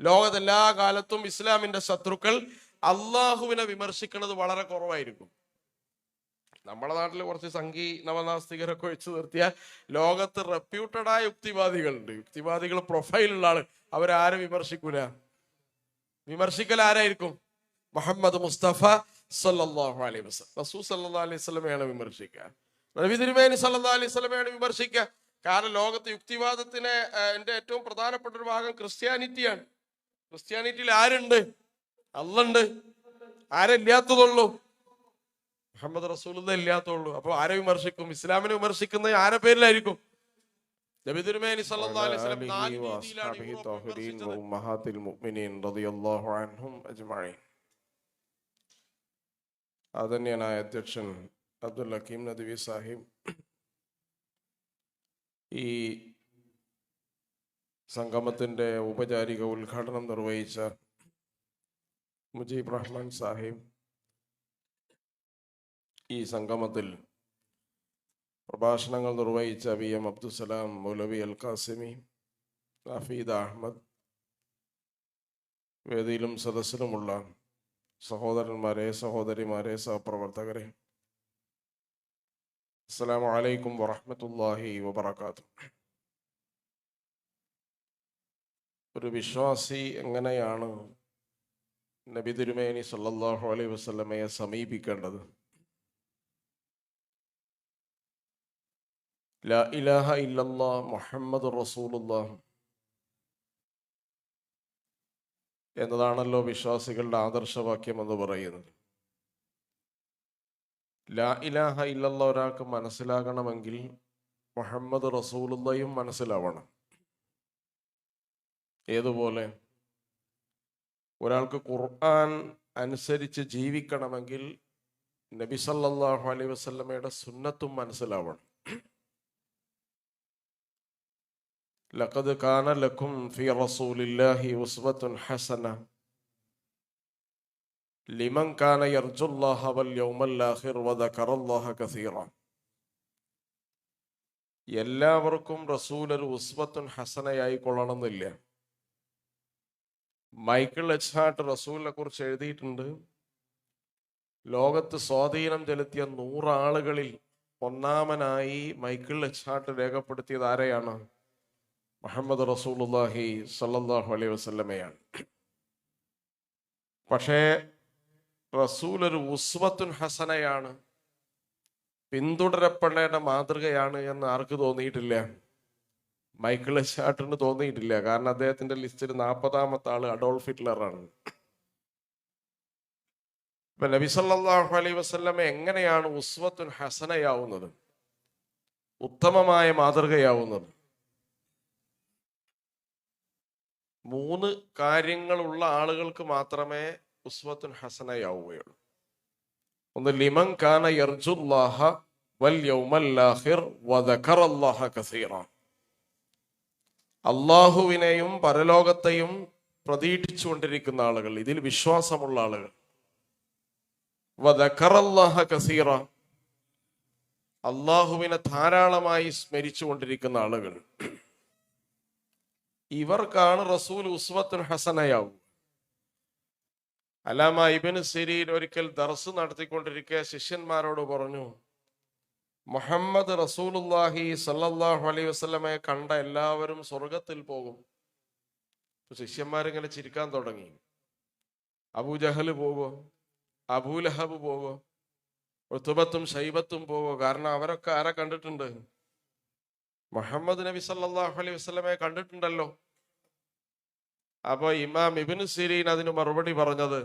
ലോകത്തെല്ലാ കാലത്തും ഇസ്ലാമിന്റെ ശത്രുക്കൾ അള്ളാഹുവിനെ വിമർശിക്കുന്നത് വളരെ കുറവായിരിക്കും. നമ്മുടെ നാട്ടിൽ കുറച്ച് സംഘി നവനാസ്തികരൊക്കെ വെച്ച് നിർത്തിയാൽ ലോകത്ത് റെപ്യൂട്ടഡായ യുക്തിവാദികളുണ്ട്. യുക്തിവാദികൾ പ്രൊഫൈലുള്ള ആള്, അവരാരും വിമർശിക്കൂല. വിമർശിക്കൽ ആരായിരിക്കും? മുഹമ്മദ് മുസ്തഫ സല്ലല്ലാഹു അലൈഹി വസല്ലം, റസൂൽ സല്ലല്ലാഹു അലൈഹി വസല്ലമയാണ് വിമർശിക്കുക. നബി തിരുമേനി സല്ലല്ലാഹു അലൈഹി വസല്ലമയാണ് വിമർശിക്കുക. കാരണം ലോകത്ത് യുക്തിവാദത്തിന് എൻ്റെ ഏറ്റവും പ്രധാനപ്പെട്ട ഒരു ഭാഗം ക്രിസ്ത്യാനിറ്റിയാണ്. ക്രിസ്ത്യാനിറ്റിയിൽ ആരുണ്ട്? അള്ളണ്ട്. ആരില്ലാത്തതുള്ളൂ? മുഹമ്മദ് റസൂലുള്ളാഹി ഇല്ലാത്തുള്ളൂ. അപ്പൊ ആരെ വിമർശിക്കും? ഇസ്ലാമിനെ വിമർശിക്കുന്നത് ആരെ പേരിലായിരിക്കും? നബി തിരുമേനി സല്ലല്ലാഹു അലൈഹി വസല്ലം നാല് രീതിയിലാണ് ആദരണീയനായ അധ്യക്ഷൻ അബ്ദുൽ ഹക്കീം നദ്വി സാഹിബ്, ഈ സംഗമത്തിന്റെ ഔപചാരിക ഉദ്ഘാടനം നിർവഹിച്ച മുജീബ് റഹ്മാൻ സാഹിബ്, ഈ സംഗമത്തിൽ പ്രഭാഷണങ്ങൾ നിർവഹിച്ച VM അബ്ദുസലാം മൗലവി അൽ ഖാസിമി, ഹഫീദ് അഹമ്മദ്, വേദിയിലും സദസ്സിലുമുള്ള സഹോദരന്മാരെ, സഹോദരിമാരെ, സഹപ്രവർത്തകരെ, അസ്സലാമു അലൈക്കും വറഹ്മത്തുള്ളാഹി വബറകാതുഹു. ഒരു വിശ്വാസി എങ്ങനെയാണ് നബി തിരുമേനി സല്ലല്ലാഹു അലൈഹി വസല്ലമയെ സമീപിക്കേണ്ടത്? ലാ ഇലാഹ ഇല്ലല്ലാഹ് മുഹമ്മദ് റസൂലുള്ളാഹ് എന്നതാണല്ലോ വിശ്വാസികളുടെ ആദർശവാക്യം എന്ന് പറയുന്നത്. ലാ ഇലാഹ ഇല്ലല്ലാഹ് ഒരാൾക്ക് മനസ്സിലാകണമെങ്കിൽ മുഹമ്മദ് റസൂലുള്ളാഹിയും മനസ്സിലാവണം. ഏതുപോലെ ഒരാൾക്ക് ഖുർആൻ അനുസരിച്ച് ജീവിക്കണമെങ്കിൽ നബി സല്ലല്ലാഹു അലൈഹി വസല്ലമയുടെ സുന്നത്തും മനസ്സിലാവണം. ലഖദ് കാന ലക്കും ഫീ റസൂലില്ലാഹി ഉസ്വത്തുൻ ഹസന ലിമൻ കാന യർജുല്ലാഹ വൽ യൗമൽ ആഖിർ വദകറല്ലാഹ കസീറ. എല്ലാവർക്കും റസൂൽ ഒരു ഉസ്വത്തുൻ ഹസനയായി കൊള്ളണമെന്നില്ല. മൈക്കിൾ എച്ച് ഹാർട്ട് റസൂലിനെ കുറിച്ച് എഴുതിയിട്ടുണ്ട്, ലോകത്ത് സ്വാധീനം ചെലുത്തിയ 100 ആളുകളിൽ ഒന്നാമനായി മൈക്കിൾ എച്ച് ഹാർട്ട് രേഖപ്പെടുത്തിയത് ആരെയാണ്? മുഹമ്മദ് റസൂലുള്ളാഹി സല്ലല്ലാഹു അലൈഹി വസല്ലമയാണ്. പക്ഷേ റസൂൽ ഒരു ഉസ്വത്തുൻ ഹസനയാണ്, പിന്തുടരപ്പെടേണ്ട മാതൃകയാണ് എന്ന് ആർക്ക് തോന്നിയിട്ടില്ല? മൈക്കിൾ എച്ച് ഹാർട്ടിന് തോന്നിയിട്ടില്ല. കാരണം അദ്ദേഹത്തിന്റെ ലിസ്റ്റിൽ 40ാമത്തെ ആള് അഡോൾഫ് ഹിറ്റ്ലറാണ്. ഇപ്പൊ നബി സല്ലല്ലാഹു അലൈഹി വസല്ലമ എങ്ങനെയാണ് ഉസ്വത്തുൻ ഹസനയാവുന്നത്, ഉത്തമമായ മാതൃകയാവുന്നത്? 3 കാര്യങ്ങളുള്ള ആളുകൾക്ക് മാത്രമേ ഉസ്വത്തുൻ ഹസനയാവുകയുള്ളൂ. ഒന്ന്, ലിമൻ കാന യർജുല്ലാഹ വൽ യൗമൽ ആഖിർ വദകറല്ലാഹ കസീറ. അള്ളാഹുവിനെയും പരലോകത്തെയും പ്രതീക്ഷിച്ചുകൊണ്ടിരിക്കുന്ന ആളുകൾ, ഇതിൽ വിശ്വാസമുള്ള ആളുകൾ. വദകറല്ലാഹ കസീറ, അള്ളാഹുവിനെ ധാരാളമായി സ്മരിച്ചുകൊണ്ടിരിക്കുന്ന ആളുകൾ. ഇവർക്കാണ് റസൂൽ ഉസ്വത്തുൻ ഹസനയാവും. അല്ലാമ ഇബ്നു സിരീൻ ഒരിക്കൽ ദർസ് നടത്തിക്കൊണ്ടിരിക്കെ ശിഷ്യന്മാരോട് പറഞ്ഞു, മുഹമ്മദ് റസൂലുള്ളാഹി സല്ലല്ലാഹു അലൈഹി വസല്ലമയെ കണ്ട എല്ലാവരും സ്വർഗത്തിൽ പോകും. ശിഷ്യന്മാരിങ്ങനെ ചിരിക്കാൻ തുടങ്ങി. അബൂജഹല് പോകോ? അബൂലഹബ് പോകോ? ഉത്ബത്തും ശൈബത്തും പോകോ? കാരണം അവരൊക്കെ ആരെ കണ്ടിട്ടുണ്ട്? മുഹമ്മദ് നബി സല്ലല്ലാഹു അലൈഹി വസല്ലമയെ കണ്ടിട്ടുണ്ടല്ലോ. അപ്പൊ ഇമാം ഇബ്നു സിരീൻ അതിന് മറുപടി പറഞ്ഞത്,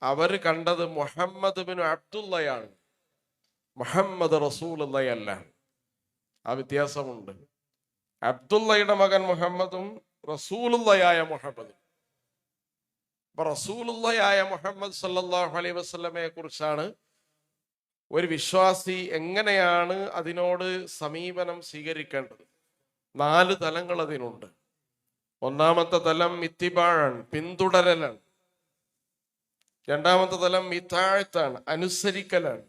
അവര് കണ്ടത് മുഹമ്മദ് ബിൻ അബ്ദുള്ളയാണ്, മുഹമ്മദ് റസൂലുള്ളയല്ല. ആ വ്യത്യാസമുണ്ട്. അബ്ദുള്ളയുടെ മകൻ മുഹമ്മദും റസൂലുള്ളയായ മുഹമ്മദും. അപ്പൊ റസൂലുള്ളയായ മുഹമ്മദ് സല്ലല്ലാഹു അലൈഹി വസല്ലമയെ കുറിച്ചാണ് ഒരു വിശ്വാസി എങ്ങനെയാണ് അതിനോട് സമീപനം സ്വീകരിക്കേണ്ടത്. 4 തലങ്ങൾ അതിനുണ്ട്. ഒന്നാമത്തെ തലം ഇത്തിബാഴാണ്, പിന്തുടരലാണ്. രണ്ടാമത്തെ തലം ഇത്താഴത്താണ്, അനുസരിക്കലാണ്.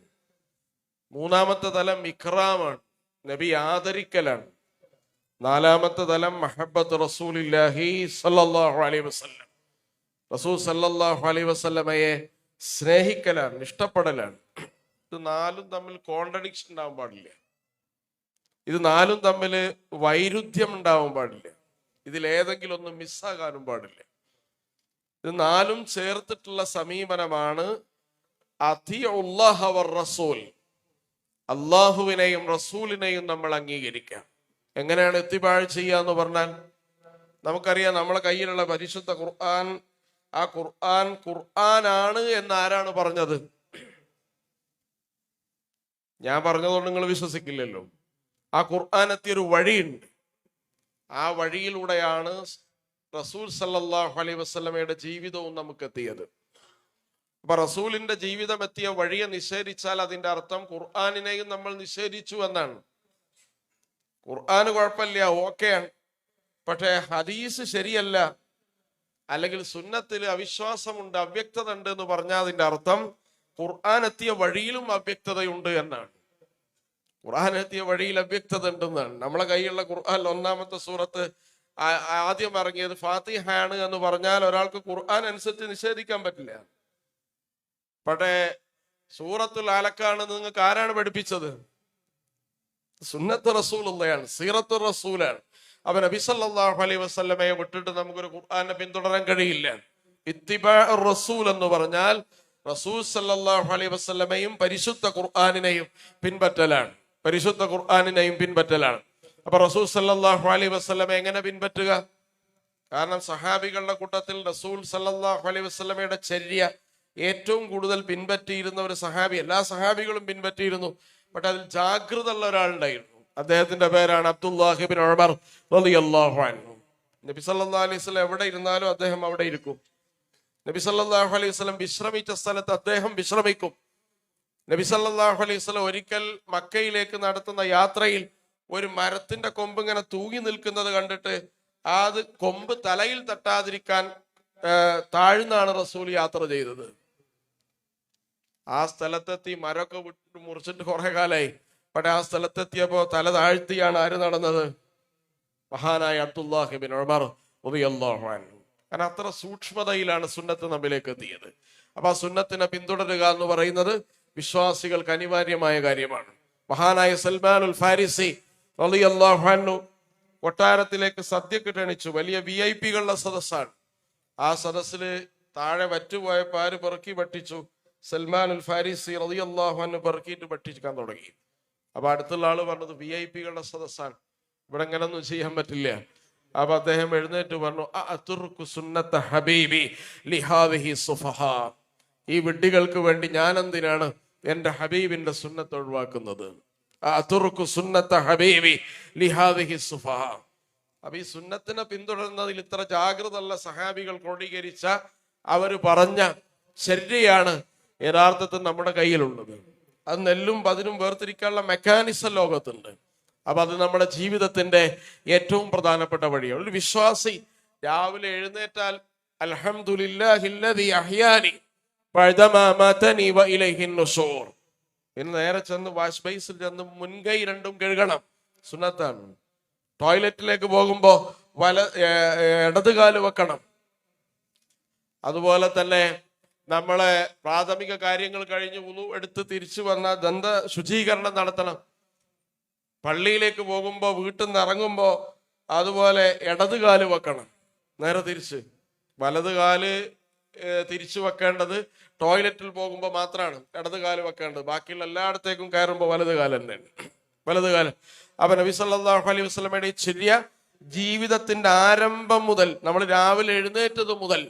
മൂന്നാമത്തെ തലം ഇക്റാമാണ്, നബി ആദരിക്കലാണ്. നാലാമത്തെ തലം മഹബ്ബത്ത് റസൂലില്ലാഹി സല്ലല്ലാഹു അലൈഹി വസല്ലം. റസൂൽ സല്ലല്ലാഹു അലൈഹി വസല്ലമയെ സ്നേഹിക്കലാണ്, ഇഷ്ടപ്പെടലാണ്. ഇത് നാലും തമ്മിൽ കോൺട്രഡിക്ഷൻ ഉണ്ടാവാൻ പാടില്ല. ഇത് നാലും തമ്മിൽ വൈരുദ്ധ്യം ഉണ്ടാവാൻ പാടില്ല. ഇതിലേതെങ്കിലും ഒന്ന് മിസ്സാകാനും പാടില്ല. ഇത് നാലും ചേർത്തിട്ടുള്ള സമീപനമാണ് അത്തിഉല്ലാഹ വർ റസൂൽ. അള്ളാഹുവിനെയും റസൂലിനെയും നമ്മൾ അംഗീകരിക്കാം. എങ്ങനെയാണ് ഇത്തിബാഴ് ചെയ്യുക എന്ന് പറഞ്ഞാൽ, നമുക്കറിയാം നമ്മളെ കയ്യിലുള്ള പരിശുദ്ധ ഖുർആൻ, ആ ഖുർആനാണ് എന്ന് ആരാണ് പറഞ്ഞത്? ഞാൻ പറഞ്ഞതുകൊണ്ട് നിങ്ങൾ വിശ്വസിക്കില്ലല്ലോ. ആ ഖുർആൻ എത്തിയൊരു വഴിയുണ്ട്. ആ വഴിയിലൂടെയാണ് റസൂൽ സല്ലല്ലാഹു അലൈഹി വസല്ലമയുടെ ജീവിതവും നമുക്ക് എത്തിയത്. അപ്പൊ റസൂലിന്റെ ജീവിതം എത്തിയ വഴിയെ നിഷേധിച്ചാൽ അതിന്റെ അർത്ഥം ഖുർആനിനെയും നമ്മൾ നിഷേധിച്ചു എന്നാണ്. ഖുർആന് കുഴപ്പമില്ല, ഓക്കെയാണ്, പക്ഷേ ഹദീസ് ശരിയല്ല, അല്ലെങ്കിൽ സുന്നത്തിൽ അവിശ്വാസമുണ്ട്, അവ്യക്തത ഉണ്ട് എന്ന് പറഞ്ഞാൽ അതിന്റെ അർത്ഥം ഖുർആൻ എത്തിയ വഴിയിലും അവ്യക്തതയുണ്ട് എന്നാണ്. ഖുർആൻ എത്തിയ വഴിയിൽ അവ്യക്തത ഉണ്ടെന്നാണ്. നമ്മളെ കയ്യിലുള്ള ഖുർആൻ ഒന്നാമത്തെ സൂറത്ത് ആദ്യം ഇറങ്ങിയത് ഫാത്തിഹയാണ് എന്ന് പറഞ്ഞാൽ ഒരാൾക്ക് ഖുർആൻ അനുസരിച്ച് നിഷേധിക്കാൻ പറ്റില്ല. പക്ഷേ സൂറത്തുൽ അലക്കാണ് നിങ്ങൾക്ക് ആരാണ് പഠിപ്പിച്ചത്? സുന്നത്ത് റസൂലുള്ളയാണ്, സീറത്തു റസൂലാണ്. അപ്പൊ നബി സല്ലല്ലാഹു അലൈഹി വസല്ലമയെ വിട്ടിട്ട് നമുക്കൊരു ഖുർആനെ പിന്തുടരാൻ കഴിയില്ല. ഇത്തിബാഉർ റസൂൽ എന്ന് പറഞ്ഞാൽ റസൂൽ സല്ലല്ലാഹു അലൈഹി വസല്ലമയും പരിശുദ്ധ ഖുർആനിനെയും പിൻപറ്റലാണ്, പരിശുദ്ധ ഖുർആനിനെയും പിൻപറ്റലാണ്. അപ്പൊ റസൂൽ സല്ലല്ലാഹു അലൈഹി വസല്ലമയെ എങ്ങനെ പിൻപറ്റുക? കാരണം സഹാബികളുടെ കൂട്ടത്തിൽ റസൂൽ സല്ലല്ലാഹു അലൈഹി വസല്ലമയുടെ ചര്യ ഏറ്റവും കൂടുതൽ പിൻപറ്റിയിരുന്ന ഒരു സഹാബി, എല്ലാ സഹാബികളും പിൻപറ്റിയിരുന്നു, പക്ഷെ അതിൽ ജാഗ്രത ഉള്ള ഒരാളുണ്ടായിരുന്നു. അദ്ദേഹത്തിന്റെ പേരാണ് അബ്ദുല്ലാഹി ഇബ്നു ഉമർ റളിയല്ലാഹു അൻഹു. നബി സല്ലല്ലാഹു അലൈഹി വസല്ലം എവിടെ ഇരുന്നാലും അദ്ദേഹം അവിടെ ഇരിക്കും. നബി സല്ലല്ലാഹു അലൈഹി വസല്ലം വിശ്രമിച്ച സ്ഥലത്ത് അദ്ദേഹം വിശ്രമിക്കും. നബി സല്ലല്ലാഹു അലൈഹി വസല്ലം ഒരിക്കൽ മക്കയിലേക്ക് നടത്തുന്ന യാത്രയിൽ ഒരു മരത്തിന്റെ കൊമ്പ് ഇങ്ങനെ തൂങ്ങി നിൽക്കുന്നത് കണ്ടിട്ട് അത് കൊമ്പ് തലയിൽ തട്ടാതിരിക്കാൻ താഴ്ന്നാണ് റസൂൽ യാത്ര ചെയ്തത്. ആ സ്ഥലത്തെത്തി, മരമൊക്കെ വിട്ട് മുറിച്ചിട്ട് കുറെ കാലായി, പക്ഷെ ആ സ്ഥലത്തെത്തിയപ്പോ തല താഴ്ത്തിയാണ് ആര് നടന്നത്? മഹാനായ അബ്ദുല്ലാഹി ഇബ്നു ഉമർ റളിയല്ലാഹു അൻഹു. കാരണം അത്ര സൂക്ഷ്മതയിലാണ് സുന്നത്ത് നമ്മിലേക്ക് എത്തിയത്. അപ്പൊ ആ സുന്നത്തിനെ പിന്തുടരുക എന്ന് പറയുന്നത് വിശ്വാസികൾക്ക് അനിവാര്യമായ കാര്യമാണ്. മഹാനായ സൽമാനുൽ ഫാരിസി റളിയല്ലാഹു അൻഹു കൊട്ടാരത്തിലേക്ക് സദ്യക്ക് ക്ഷണിച്ചു. വലിയ VIP കളുടെ സദസ്സാണ്. ആ സദസ്സിൽ താഴെ വറ്റുപോയപ്പോൾ ആര് പെറുക്കി ഭക്ഷിച്ചു? സൽമാനുൽ ഫാരിസി റളിയല്ലാഹു അൻഹു പെറുക്കിയിട്ട് ഭക്ഷിക്കാൻ തുടങ്ങി. അപ്പൊ അടുത്തുള്ള ആള് പറഞ്ഞത് VIP കളുടെ സദസ്സാണ്, ഇവിടെ ഇങ്ങനൊന്നും ചെയ്യാൻ പറ്റില്ല. അപ്പൊ അദ്ദേഹം എഴുന്നേറ്റ് പറഞ്ഞു, അഅതുർകു സുന്നത്ത ഹബീബി ലിഹാദിഹി സുഫഹാ. ഈ വിഡ്ഢികൾക്ക് വേണ്ടി ഞാൻ എന്തിനാണ് എന്റെ ഹബീബിന്റെ സുന്നത്ത് ഒഴിവാക്കുന്നത്? അഅതുർകു സുന്നത്ത ഹബീബി ലിഹാദിഹി സുഫഹാ. അപ്പൊ ഈ സുന്നത്തിനെ പിന്തുടരുന്നതിൽ ഇത്ര ജാഗ്രത ഉള്ള സഹാബികൾ ക്രോഡീകരിച്ച അവര് പറഞ്ഞ ശരിയാണ് യഥാർത്ഥത്തിൽ നമ്മുടെ കയ്യിലുള്ളത്. അത് നെല്ലും പതിനും വേർതിരിക്കാനുള്ള മെക്കാനിസം ലോകത്തുണ്ട്. അപ്പൊ അത് നമ്മുടെ ജീവിതത്തിന്റെ ഏറ്റവും പ്രധാനപ്പെട്ട വഴിയാണ്. ഒരു വിശ്വാസി രാവിലെ എഴുന്നേറ്റാൽ അൽഹംദുലില്ലാഹില്ലദീ അഹ്യാനി ബഅദമാ മാതനി വഇലൈഹിൻ നുശൂർ, പിന്നെ നേരെ ചെന്ന് വാഷ് ബേസിൽ ചെന്ന് മുൻകൈ രണ്ടും കഴുകണം, സുന്നത്താണ്. ടോയ്ലറ്റിലേക്ക് പോകുമ്പോ ഇടതുകാല് വെക്കണം. അതുപോലെ തന്നെ നമ്മളെ പ്രാഥമിക കാര്യങ്ങൾ കഴിഞ്ഞ് വുളു എടുത്ത് തിരിച്ചു വന്ന ദന്ത ശുചീകരണം നടത്തണം. പള്ളിയിലേക്ക് പോകുമ്പോ, വീട്ടിൽ നിന്ന് ഇറങ്ങുമ്പോ അതുപോലെ ഇടതുകാല് വെക്കണം, നേരെ തിരിച്ച്. വലതുകാല് തിരിച്ചു വെക്കേണ്ടത് ടോയ്ലറ്റിൽ പോകുമ്പോൾ മാത്രമാണ് ഇടതുകാല് വെക്കേണ്ടത്. ബാക്കിയുള്ള എല്ലായിടത്തേക്കും കയറുമ്പോൾ വലതുകാല് തന്നെയാണ്, വലതുകാലം. അപ്പൊ നബി സല്ലല്ലാഹു അലൈഹി വസല്ലമയുടെ ചര്യ ജീവിതത്തിന്റെ ആരംഭം മുതൽ, നമ്മൾ രാവിലെ എഴുന്നേറ്റത് മുതൽ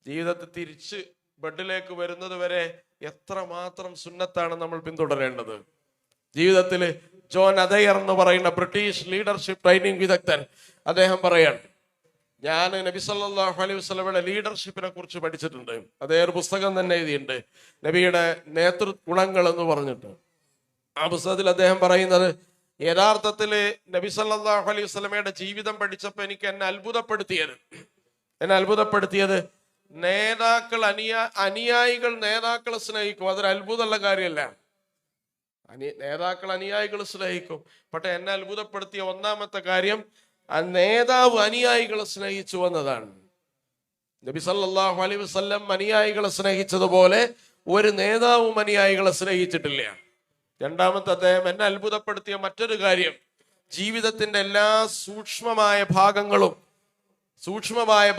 ജീവിതത്തിൽ തിരിച്ച് ബെഡിലേക്ക് വരുന്നത് വരെ എത്രമാത്രം സുന്നത്താണ് നമ്മൾ പിന്തുടരേണ്ടത്. ജീവിതത്തിൽ ജോൺ അദയർ എന്ന് പറയുന്ന ബ്രിട്ടീഷ് ലീഡർഷിപ്പ് ട്രെയിനിങ് വിദഗ്ധൻ അദ്ദേഹം പറയാണ്, ഞാൻ നബി സല്ലല്ലാഹു അലൈഹി വസല്ലമയുടെ ലീഡർഷിപ്പിനെ കുറിച്ച് പഠിച്ചിട്ടുണ്ട്. അതേ ഒരു പുസ്തകം തന്നെ എഴുതിയിട്ടുണ്ട്, നബിയുടെ നേതൃഗുണങ്ങൾ എന്ന് പറഞ്ഞിട്ട്. ആ പുസ്തകത്തിൽ അദ്ദേഹം പറയുന്നത്, യഥാർത്ഥത്തില് നബി സല്ലല്ലാഹു അലൈഹി വസല്ലമയുടെ ജീവിതം പഠിച്ചപ്പോൾ എനിക്ക് എന്നെ അത്ഭുതപ്പെടുത്തിയത് നേതാക്കൾ അനുയായികൾ നേതാക്കളെ സ്നേഹിക്കും. അതൊരു അത്ഭുതമുള്ള കാര്യമല്ല. നേതാക്കൾ അനുയായികൾ സ്നേഹിക്കും. പക്ഷെ എന്നെ അത്ഭുതപ്പെടുത്തിയ ഒന്നാമത്തെ കാര്യം, ആ നേതാവ് അനുയായികളെ സ്നേഹിച്ചു എന്നതാണ്. നബി സല്ലല്ലാഹു അലൈഹി വസല്ലം അനുയായികളെ സ്നേഹിച്ചതുപോലെ ഒരു നേതാവും അനുയായികളെ സ്നേഹിച്ചിട്ടില്ല. രണ്ടാമത്തെ അദ്ദേഹം എന്നെ അത്ഭുതപ്പെടുത്തിയ മറ്റൊരു കാര്യം, ജീവിതത്തിന്റെ എല്ലാ സൂക്ഷ്മമായ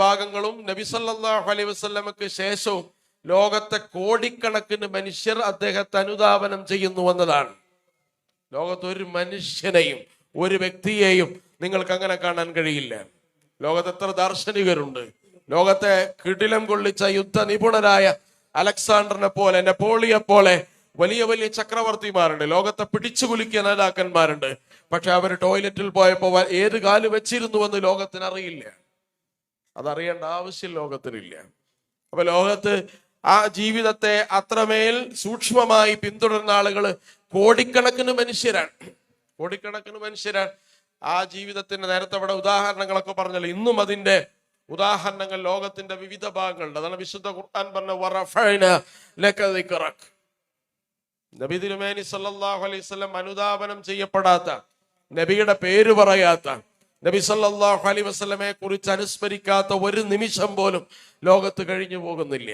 ഭാഗങ്ങളും നബി സല്ലല്ലാഹു അലൈഹി വസല്ലമക്ക് ശേഷവും ലോകത്തെ കോടിക്കണക്കിന് മനുഷ്യർ അദ്ദേഹത്തെ അനുധാവനം ചെയ്യുന്നു എന്നതാണ്. ലോകത്ത് ഒരു മനുഷ്യനെയും ഒരു വ്യക്തിയെയും നിങ്ങൾക്ക് അങ്ങനെ കാണാൻ കഴിയില്ല. ലോകത്ത് എത്ര ദാർശനികരുണ്ട്. ലോകത്തെ കിടിലം കൊള്ളിച്ച യുദ്ധ നിപുണരായ അലക്സാണ്ടറിനെ പോലെ, നെപ്പോളിയെ പോലെ വലിയ വലിയ ചക്രവർത്തിമാരുണ്ട്. ലോകത്തെ പിടിച്ചു കുലുക്കിയ നേതാക്കന്മാരുണ്ട്. പക്ഷെ അവർ ടോയ്ലറ്റിൽ പോയപ്പോ ഏത് കാല് വെച്ചിരുന്നുവെന്ന് ലോകത്തിന് അറിയില്ല. അതറിയേണ്ട ആവശ്യം ലോകത്തിനില്ല. അപ്പൊ ലോകത്ത് ആ ജീവിതത്തെ അത്രമേൽ സൂക്ഷ്മമായി പിന്തുടരുന്ന ആളുകൾ കോടിക്കണക്കിന് മനുഷ്യരാണ്. ആ ജീവിതത്തിന്റെ നേരത്തെ അവിടെ ഉദാഹരണങ്ങളൊക്കെ പറഞ്ഞല്ലോ, ഇന്നും അതിന്റെ ഉദാഹരണങ്ങൾ ലോകത്തിന്റെ വിവിധ ഭാഗങ്ങളുണ്ട്. അതാണ് വിശുദ്ധ ഖുർആൻ പറഞ്ഞ വറഫഅന ലക ദിക്റക. നബി തിരുമേനി സല്ലല്ലാഹു അലൈഹി വസല്ലം അനുധാവനം ചെയ്യപ്പെടാത്ത, നബിയുടെ പേര് പറയാത്ത, നബി സല്ലല്ലാഹു അലൈഹി വസല്ലമയെ കുറിച്ച് അനുസ്മരിക്കാത്ത ഒരു നിമിഷം പോലും ലോകത്ത് കഴിഞ്ഞു പോകുന്നില്ല.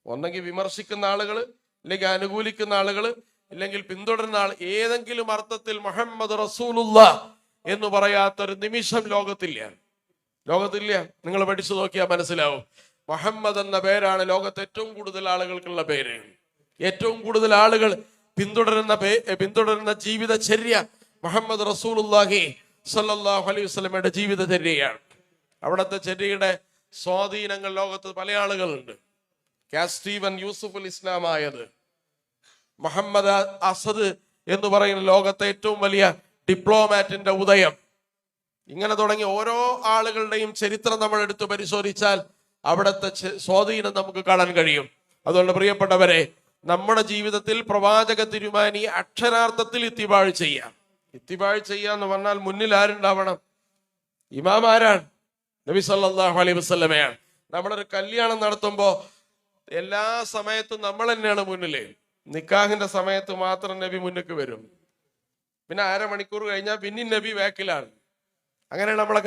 ഒന്നെങ്കിൽ വിമർശിക്കുന്ന ആളുകൾ, ഇല്ലെങ്കിൽ അനുകൂലിക്കുന്ന ആളുകൾ, ഇല്ലെങ്കിൽ പിന്തുടരുന്ന ആൾ, ഏതെങ്കിലും അർത്ഥത്തിൽ മുഹമ്മദ് റസൂലുള്ളാഹ് എന്ന് പറയാത്ത ഒരു നിമിഷം ലോകത്തില്ല. നിങ്ങൾ പഠിച്ചു നോക്കിയാൽ മനസ്സിലാവും. മുഹമ്മദ് എന്ന പേരാണ് ലോകത്ത് ഏറ്റവും കൂടുതൽ ആളുകൾക്കുള്ള പേര്. ഏറ്റവും കൂടുതൽ ആളുകൾ പിന്തുടരുന്ന ജീവിതചര്യ മുഹമ്മദ് റസൂലുള്ളാഹി സ്വല്ലല്ലാഹു അലൈഹി വസല്ലമയുടെ ജീവിതചര്യയാണ്. അവിടുത്തെ ചര്യയുടെ സ്വാധീനങ്ങൾ ലോകത്ത് പല ആളുകളുണ്ട്. സ്റ്റീവൻ യൂസുഫുൽ ഇസ്ലാം ആയത്, മുഹമ്മദ് അസദ് എന്ന് പറയുന്ന ലോകത്തെ ഏറ്റവും വലിയ ഡിപ്ലോമാറ്റിന്റെ ഉദയം, ഇങ്ങനെ തുടങ്ങി ഓരോ ആളുകളുടെയും ചരിത്രം നമ്മൾ എടുത്ത് പരിശോധിച്ചാൽ അവിടുത്തെ സ്വാധീനം നമുക്ക് കാണാൻ കഴിയും. അതുകൊണ്ട് പ്രിയപ്പെട്ടവരെ, നമ്മുടെ ജീവിതത്തിൽ പ്രവാചക തിരുമാനി അക്ഷരാർത്ഥത്തിൽ ഇത്തിബാഴ് ചെയ്യാന്ന് പറഞ്ഞാൽ മുന്നിൽ ആരുണ്ടാവണം? ഇമാം ആരാണ്? നബി സല്ലല്ലാഹു അലൈഹി വസല്ലമയാണ്. നമ്മളൊരു കല്യാണം നടത്തുമ്പോ എല്ലാ സമയത്തും നമ്മൾ തന്നെയാണ് മുന്നില്. നിക്കാഹിന്റെ സമയത്ത് മാത്രം നബി മുന്നിക്ക് വരും. പിന്നെ അരമണിക്കൂർ കഴിഞ്ഞാൽ പിന്നെയും നബി ബാക്കിലാണ്. അങ്ങനെയാണ് നമ്മളെ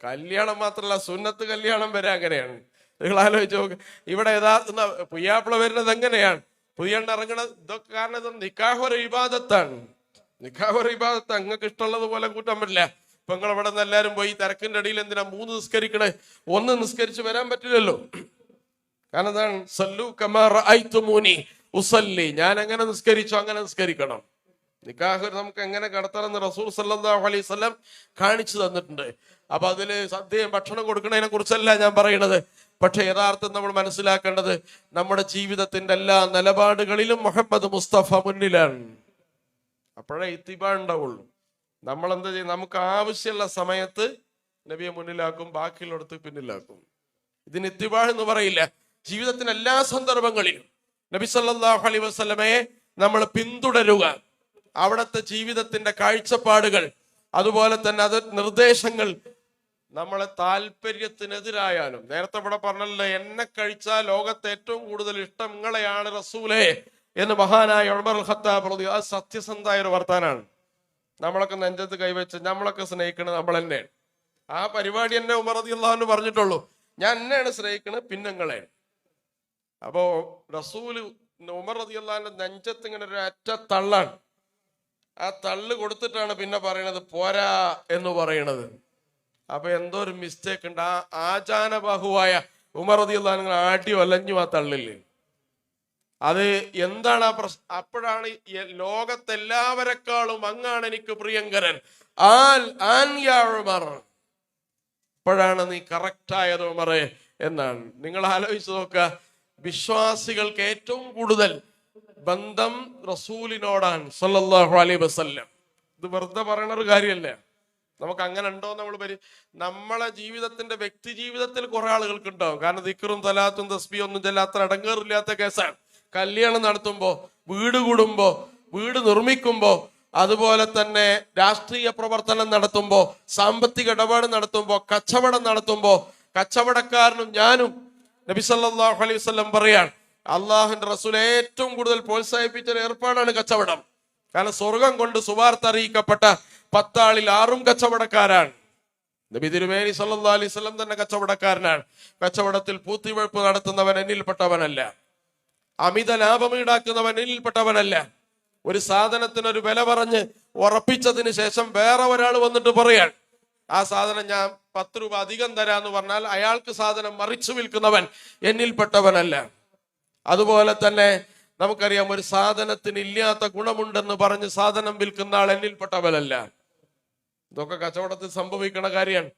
കല്യാണം മാത്രമല്ല, സുന്നത്ത് കല്യാണം വരെ അങ്ങനെയാണ്. നിങ്ങൾ ആലോചിച്ച് നോക്ക്. ഇവിടെ യഥാർത്ഥ പുയ്യാപ്പിള വരുന്നത് എങ്ങനെയാണ്? പുയ്യണ്ണ ഇറങ്ങണത് ഇതൊക്കെ കാരണം ഇത് നിക്കാഹ് ഒരു ഇബാദത്താണ്. നിങ്ങൾക്ക് ഇഷ്ടമുള്ളത് പോലെ കൂട്ടാൻ പറ്റില്ല. ഇപ്പൊ നിങ്ങൾ ഇവിടെ നിന്ന് എല്ലാവരും പോയി തിരക്കിന്റെ അടിയിൽ എന്തിനാ 3 നിസ്കരിക്കണേ? 1 നിസ്കരിച്ച് വരാൻ പറ്റില്ലല്ലോ. കാരണം എന്താണ്? സല്ലു കമാ റഅയ്തുമൂനി ഉസല്ലി, ഞാൻ എങ്ങനെ നിസ്കരിച്ചോ അങ്ങനെ നിസ്കരിക്കണം. നിക്കാഹ് നമുക്ക് എങ്ങനെ കടത്തണമെന്ന് റസൂൽ സല്ലല്ലാഹു അലൈഹി വസല്ലം കാണിച്ചു തന്നിട്ടുണ്ട്. അപ്പൊ അതില് സദ്യയും ഭക്ഷണം കൊടുക്കുന്നതിനെ കുറിച്ചല്ല ഞാൻ പറയുന്നത്. പക്ഷെ യഥാർത്ഥം നമ്മൾ മനസ്സിലാക്കേണ്ടത്, നമ്മുടെ ജീവിതത്തിന്റെ എല്ലാ നിലപാടുകളിലും മുഹമ്മദ് മുസ്തഫ മുന്നിലാണ്. അപ്പോഴേ ഇത്തിബാ ഉണ്ടാവുള്ളൂ. നമ്മൾ എന്താ ചെയ്യും? നമുക്ക് ആവശ്യമുള്ള സമയത്ത് നബിയെ മുന്നിലാക്കും, ബാക്കിയുള്ളിടത്ത് പിന്നിലാക്കും. ഇതിന് ഇത്തിബാ എന്ന് പറയില്ല. ജീവിതത്തിന് എല്ലാ സന്ദർഭങ്ങളിലും നബി സല്ലല്ലാഹു അലൈഹി വസല്ലമയെ നമ്മൾ പിന്തുടരുക. അവിടുത്തെ ജീവിതത്തിന്റെ കാഴ്ചപ്പാടുകൾ, അതുപോലെ തന്നെ അത് നിർദ്ദേശങ്ങൾ നമ്മളെ താല്പര്യത്തിനെതിരായാലും, നേരത്തെ ഇവിടെ പറഞ്ഞല്ലോ, എന്നെ കഴിച്ചാൽ ലോകത്തെ ഏറ്റവും കൂടുതൽ ഇഷ്ടം നിങ്ങളെയാണ് റസൂലേ എന്ന് മഹാനായ ഉമർ അൽ ഖത്താബ് റളിയല്ലാഹു അൻഹു. അത് സത്യസന്ധമായ ഒരു വർത്താനാണ്. നമ്മളൊക്കെ നെഞ്ചത്ത് കൈവച്ച് നമ്മളൊക്കെ സ്നേഹിക്കുന്നത് നമ്മൾ തന്നെ. ആ പരിപാടി എന്നെ ഉമർ റളിയല്ലാഹു അൻഹു പറഞ്ഞിട്ടുള്ളൂ. ഞാൻ എന്നെയാണ് സ്നേഹിക്കുന്നത്, പിന്നെ നിങ്ങളെ. അപ്പോ റസൂല് ഉമർ റളിയല്ലാഹു അൻഹു നെഞ്ചത്ത് ഇങ്ങനെ ഒരു അറ്റ തള്ളാണ്. ആ തള്ളു കൊടുത്തിട്ടാണ് പിന്നെ പറയണത് പോരാ എന്ന് പറയണത്. അപ്പൊ എന്തോ ഒരു മിസ്റ്റേക്ക് ഉണ്ട്. ആ ആചാനബാഹുവായ ഉമർ റളിയല്ലാഹു അൻഹു ആട്ടി വലഞ്ഞു ആ തള്ളില്. അത് എന്താണ് ആ പ്രശ്നം? അപ്പോഴാണ് ലോകത്തെല്ലാവരെക്കാളും അങ്ങാണ് എനിക്ക് പ്രിയങ്കരൻ, അപ്പോഴാണ് നീ കറക്റ്റായത് ഉമറേ എന്നാണ്. നിങ്ങൾ ആലോചിച്ച് നോക്കുക, വിശ്വാസികൾക്ക് ഏറ്റവും കൂടുതൽ ബന്ധം റസൂലിനോടാണ് സല്ലല്ലാഹു അലൈഹി വസല്ലം. ഇത് വെറുതെ പറയണ ഒരു കാര്യമല്ല. നമുക്ക് അങ്ങനെ ഉണ്ടോ നമ്മളെ ജീവിതത്തിന്റെ വ്യക്തി ജീവിതത്തിൽ കുറെ ആളുകൾക്ക് ഉണ്ടാവും. കാരണം ദിക്റും തലാത്തും തസ്ബീഹും ഒന്നും ചെല്ലാത്ത അടങ്ങേറില്ലാത്ത കേസാണ്. കല്യാണം നടത്തുമ്പോ, വീട് കൂടുമ്പോ, വീട് നിർമ്മിക്കുമ്പോ, അതുപോലെ തന്നെ രാഷ്ട്രീയ പ്രവർത്തനം നടത്തുമ്പോ, സാമ്പത്തിക ഇടപാട് നടത്തുമ്പോ, കച്ചവടം നടത്തുമ്പോ, കച്ചവടക്കാരനും ഞാനും നബി സല്ലല്ലാഹു അലൈഹി വസല്ലം പറയാൻ അള്ളാഹുവിന്റെ റസൂൽ ഏറ്റവും കൂടുതൽ പ്രോത്സാഹിപ്പിച്ച ഒരു ഏർപ്പാടാണ് കച്ചവടം. കാരണം സ്വർഗം കൊണ്ട് സുവാർത്ത അറിയിക്കപ്പെട്ട 10 ആളിൽ 6 കച്ചവടക്കാരാണ്. നബി തിരുമേനി സല്ലല്ലാഹു അലൈഹി വസല്ലം തന്നെ കച്ചവടക്കാരനാണ്. കച്ചവടത്തിൽ പൂത്തിവെപ്പ് നടത്തുന്നവൻ എന്നിൽപ്പെട്ടവനല്ല, അമിത ലാഭം ഈടാക്കുന്നവൻ എന്നിൽപ്പെട്ടവനല്ല. ഒരു സാധനത്തിനൊരു വില പറഞ്ഞ് ഉറപ്പിച്ചതിന് ശേഷം വേറെ ഒരാൾ വന്നിട്ട് പറയാൻ ആ സാധനം ഞാൻ 10 രൂപ അധികം തരാന്ന് പറഞ്ഞാൽ അയാൾക്ക് സാധനം മറിച്ചു വിൽക്കുന്നവൻ എന്നിൽപ്പെട്ടവനല്ല. അതുപോലെ തന്നെ നമുക്കറിയാം, ഒരു സാധനത്തിന് ഇല്ലാത്ത ഗുണമുണ്ടെന്ന് പറഞ്ഞ് സാധനം വിൽക്കുന്ന ആൾ എന്നിൽപ്പെട്ടവനല്ല. ഇതൊക്കെ കച്ചവടത്തിൽ സംഭവിക്കണ കാര്യമാണ്.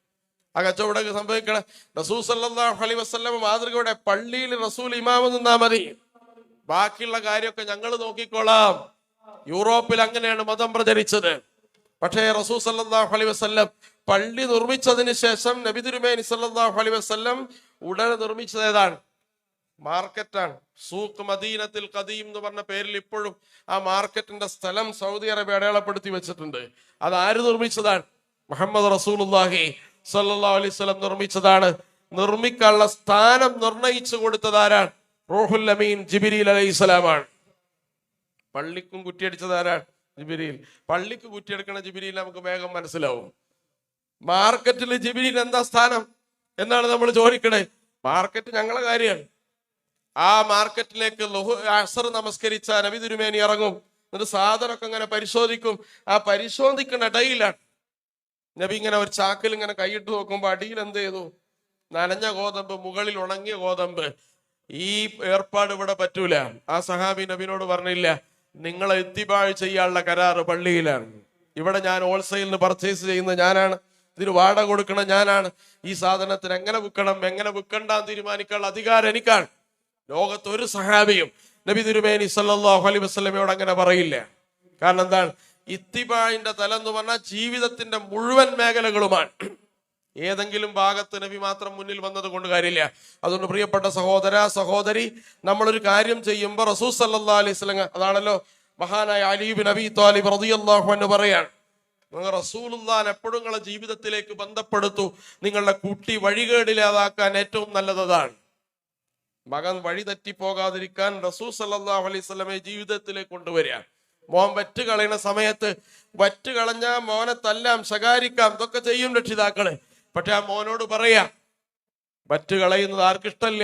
ആ കച്ചവടം സംഭവിക്കണ റസൂൽ സല്ലല്ലാഹു അലൈഹി വസല്ലം മാതൃകയുടെ പള്ളിയിൽ റസൂൽ ഇമാമ് നിന്നാ മതി, ബാക്കിയുള്ള കാര്യമൊക്കെ ഞങ്ങൾ നോക്കിക്കോളാം. യൂറോപ്പിൽ അങ്ങനെയാണ് മതം പ്രചരിച്ചത്. പക്ഷേ റസൂൽ സല്ലല്ലാഹു അലൈഹി വസല്ലം പള്ളി നിർമ്മിച്ചതിന് ശേഷം നബി തിരുമേനി സല്ലല്ലാഹു അലൈഹി വസല്ലം ഉടനെ നിർമ്മിച്ചത് ഏതാണ്? മാർക്കറ്റാണ്. സൂഖ് മദീനത്തിൽ ഖദീം എന്ന് പറഞ്ഞ പേരിൽ ഇപ്പോഴും ആ മാർക്കറ്റിന്റെ സ്ഥലം സൗദി അറേബ്യ അടയാളപ്പെടുത്തി വെച്ചിട്ടുണ്ട്. അത് ആര് നിർമ്മിച്ചതാണ്? മുഹമ്മദ് റസൂലുള്ളാഹി സല്ലല്ലാഹു അലൈഹി വസല്ലം നിർമ്മിച്ചതാണ്. നിർമ്മിക്കാനുള്ള സ്ഥാനം നിർണയിച്ചു കൊടുത്തത് ആരാണ്? റൂഹുൽ അമീൻ ജിബ്രീൽ അലൈഹിസ്സലാമാണ്. പള്ളിക്കും കുറ്റിയടിച്ചത് ആരാണ്? ജിബ്രീൽ. പള്ളിക്ക് കുറ്റിയെടുക്കണ ജിബ്രീൽ നമുക്ക് വേഗം മനസ്സിലാവും. മാർക്കറ്റിൽ ജിബ്രീൽ എന്താ സ്ഥാനം എന്നാണ് നമ്മൾ ചോദിക്കണേ. മാർക്കറ്റ് ഞങ്ങളെ കാര്യമാണ്. ആ മാർക്കറ്റിലേക്ക് അസർ നമസ്കരിച്ച നബി തിരുമേനി ഇറങ്ങും. എന്നിട്ട് സാധനമൊക്കെ ഇങ്ങനെ പരിശോധിക്കും. ആ പരിശോധിക്കുന്ന ഇടയിലാണ് നബി ഇങ്ങനെ ഒരു ചാക്കിൽ ഇങ്ങനെ കൈയിട്ട് നോക്കുമ്പോ അടിയിൽ എന്ത് ചെയ്തു? നനഞ്ഞ ഗോതമ്പ്, മുകളിൽ ഉണങ്ങിയ ഗോതമ്പ്. ഈ ഏർപ്പാട് ഇവിടെ പറ്റൂല. ആ സഹാബി നബിനോട് പറഞ്ഞില്ല, നിങ്ങളെ ഇത്തിബാഴ് ചെയ്യാനുള്ള കരാറ് പള്ളിയിലാണ്. ഇവിടെ ഞാൻ ഹോൾസെയിലിന് പർച്ചേസ് ചെയ്യുന്ന ഞാനാണ്, ഇതിന് വാടക കൊടുക്കണ ഞാനാണ്. ഈ സാധനത്തിന് എങ്ങനെ വിൽക്കണം എങ്ങനെ വിൽക്കണ്ടെന്ന് തീരുമാനിക്കാനുള്ള അധികാരം എനിക്കാണ്. ലോകത്ത് ഒരു സഹാബിയും നബി തിരുമേനി സല്ലല്ലാഹു അലൈഹി വസല്ലമയോട് അങ്ങനെ പറയില്ല. കാരണം എന്താണ്? ഇത്തിബാഴിന്റെ തലം എന്ന് പറഞ്ഞാൽ ജീവിതത്തിന്റെ മുഴുവൻ മേഖലകളുമാണ്. ഏതെങ്കിലും ഭാഗത്ത് നബി മാത്രം മുന്നിൽ വന്നത് കൊണ്ട് കാര്യമില്ല. അതുകൊണ്ട് പ്രിയപ്പെട്ട സഹോദര സഹോദരി, നമ്മളൊരു കാര്യം ചെയ്യുമ്പോൾ റസൂൽ സല്ലല്ലാഹു അലൈഹി വസല്ലം, അതാണല്ലോ മഹാനായ അലി ഇബ്നു അബീ ത്വാലിബ് റളിയല്ലാഹു അൻഹു പറയാൻ, നിങ്ങൾ റസൂലുള്ളാഹിനെ എപ്പോഴും നിങ്ങളുടെ ജീവിതത്തിലേക്ക് ബന്ധപ്പെടുത്തു. നിങ്ങളുടെ കുട്ടി വഴികേടിലാതാക്കാൻ ഏറ്റവും നല്ലതാണ്. മകൻ വഴി തെറ്റിപ്പോകാതിരിക്കാൻ റസൂൽ സല്ലല്ലാഹു അലൈഹി വസല്ലമയെ ജീവിതത്തിലേക്ക് കൊണ്ടുവരിക. മോൻ വറ്റ് കളയുന്ന സമയത്ത് വറ്റ് കളഞ്ഞാ മോനെ തല്ലാം, ശകാരിക്കാം, ഇതൊക്കെ ചെയ്യും രക്ഷിതാക്കള്. പക്ഷെ ആ മോനോട് പറയാ, വറ്റ് കളയുന്നത് ആർക്കിഷ്ടല്ല?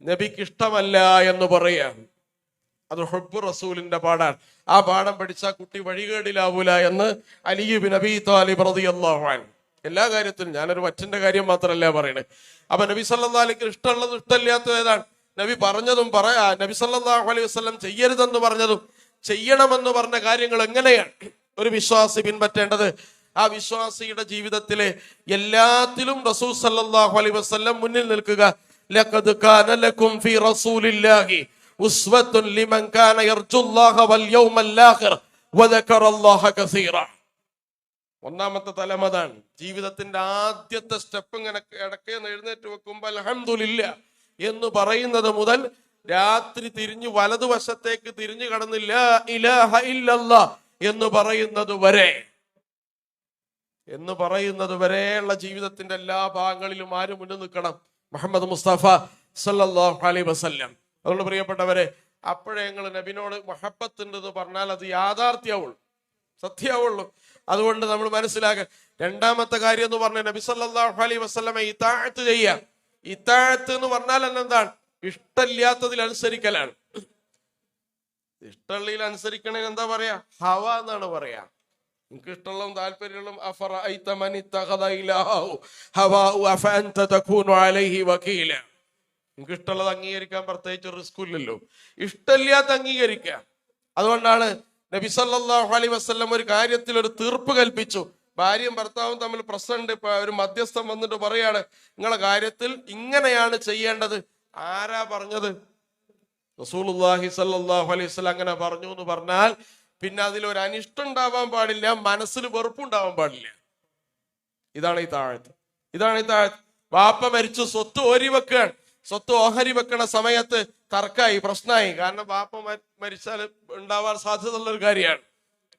നബിക്ക് ഇഷ്ടമല്ല എന്ന് പറയാ. അത് ഹുബ്ബു റസൂലിന്റെ പാടാണ്. ആ പാഠം പഠിച്ചാൽ കുട്ടി വഴികേടിലാവൂല എന്ന് അലി ഇബ്നു അബീ ത്വാലിബ് റളിയല്ലാഹു അൻഹു. എല്ലാ കാര്യത്തിലും, ഞാനൊരു വറ്റിന്റെ കാര്യം മാത്രമല്ല പറയണേ. അപ്പൊ നബി സല്ലല്ലാഹു അലൈഹി വസല്ലം ഇഷ്ടമുള്ളത് ഇഷ്ടമില്ലാത്തത് ഏതാണ്? നബി പറഞ്ഞതും നബി സല്ലല്ലാഹു അലൈഹി വസല്ലം ചെയ്യരുതെന്ന് പറഞ്ഞതും ചെയ്യണമെന്ന് പറഞ്ഞ കാര്യങ്ങൾ എങ്ങനെയാണ് ഒരു വിശ്വാസി പിൻപറ്റേണ്ടത്? ആ വിശ്വാസിയുടെ ജീവിതത്തിലെ എല്ലാത്തിലും റസൂൽ സല്ലല്ലാഹു അലൈഹി വസല്ലം മുന്നിൽ നിൽക്കുക. ലഖദ് കാന ലക്കും ഫീ റസൂലില്ലാഹി ഉസ്വത്തുൻ ലിമൻ കാന യർജുല്ലാഹ വൽ യൗമൽ ആഖിർ വദക്കറല്ലാഹ കസീറ. ഒന്നാമത്തെ തലം അതാണ്. ജീവിതത്തിന്റെ ആദ്യത്തെ സ്റ്റെപ്പ് ഇങ്ങനെ ഇടയ്ക്ക് എഴുന്നേറ്റ് വെക്കുമ്പോ അൽഹംദുലില്ലാ എന്ന് പറയുന്നത് മുതൽ രാത്രി തിരിഞ്ഞു വലതുവശത്തേക്ക് തിരിഞ്ഞു കടന്നില്ല ഇലാഹ ഇല്ലല്ലാഹ് എന്ന് പറയുന്നത് വരെയുള്ള ജീവിതത്തിന്റെ എല്ലാ ഭാഗങ്ങളിലും ആര് മുന്നിൽ നിൽക്കണം? മുഹമ്മദ് മുസ്തഫ സല്ലല്ലാഹു അലൈഹി വസല്ലം. അതുകൊണ്ട് പ്രിയപ്പെട്ടവരെ, അപ്പോഴേ നിങ്ങൾ നബിനോട് മുഹബ്ബത്ത് ഉണ്ടെന്ന് പറഞ്ഞാൽ അത് യാഥാർത്ഥ്യവുള്ളൂ, സത്യവുള്ളൂ. അതുകൊണ്ട് നമ്മൾ മനസ്സിലാക്കുക. രണ്ടാമത്തെ കാര്യം എന്ന് പറഞ്ഞ നബി സല്ലല്ലാഹു അലൈഹി വസല്ലമയെ ഇതാഅത്ത് ചെയ്യുക. ഇതാഅത്ത് എന്ന് പറഞ്ഞാൽ എന്താണ്? ഇഷ്ടമില്ലാത്തതിൽ അനുസരിക്കലാണ്. ഇഷ്ടമുള്ളതിൽ അനുസരിക്കണേ എന്താ പറയാ? ഹവ എന്നാണ് പറയാ. എനിക്ക് ഇഷ്ടമുള്ളതും താല്പര്യമുള്ളതും എനിക്ക് ഇഷ്ടമുള്ളത് അംഗീകരിക്കാൻ പ്രത്യേകിച്ച് റിസ്ക് ഇല്ലല്ലോ. ഇഷ്ടമില്ലാത്ത അംഗീകരിക്കുക. അതുകൊണ്ടാണ് നബി സല്ലല്ലാഹു അലൈഹി വസല്ലം ഒരു കാര്യത്തിൽ ഒരു തീർപ്പ് കൽപ്പിച്ചു. ഭാര്യയും ഭർത്താവും തമ്മിൽ പ്രശ്നമുണ്ട്. ഇപ്പൊ ഒരു മധ്യസ്ഥം വന്നിട്ട് പറയാണ്, നിങ്ങളെ കാര്യത്തിൽ ഇങ്ങനെയാണ് ചെയ്യേണ്ടത്. ആരാ പറഞ്ഞത്? റസൂലുള്ളാഹി സ്വല്ലല്ലാഹു അലൈഹി വസല്ലം അങ്ങനെ പറഞ്ഞു എന്ന് പറഞ്ഞാൽ പിന്നെ അതിലൊരു അനിഷ്ടം ഉണ്ടാവാൻ പാടില്ല, മനസ്സിൽ വെറുപ്പുണ്ടാവാൻ പാടില്ല. ഇതാണ് ഈ താഴത്ത്. വാപ്പ മരിച്ചു, സ്വത്ത് ഓരി വെക്കുകയാണ്. സ്വത്ത് ഓഹരി വെക്കണ സമയത്ത് തർക്കമായി, പ്രശ്നമായി. കാരണം വാപ്പ മരിച്ചാൽ ഉണ്ടാവാൻ സാധ്യതയുള്ള ഒരു കാര്യമാണ്.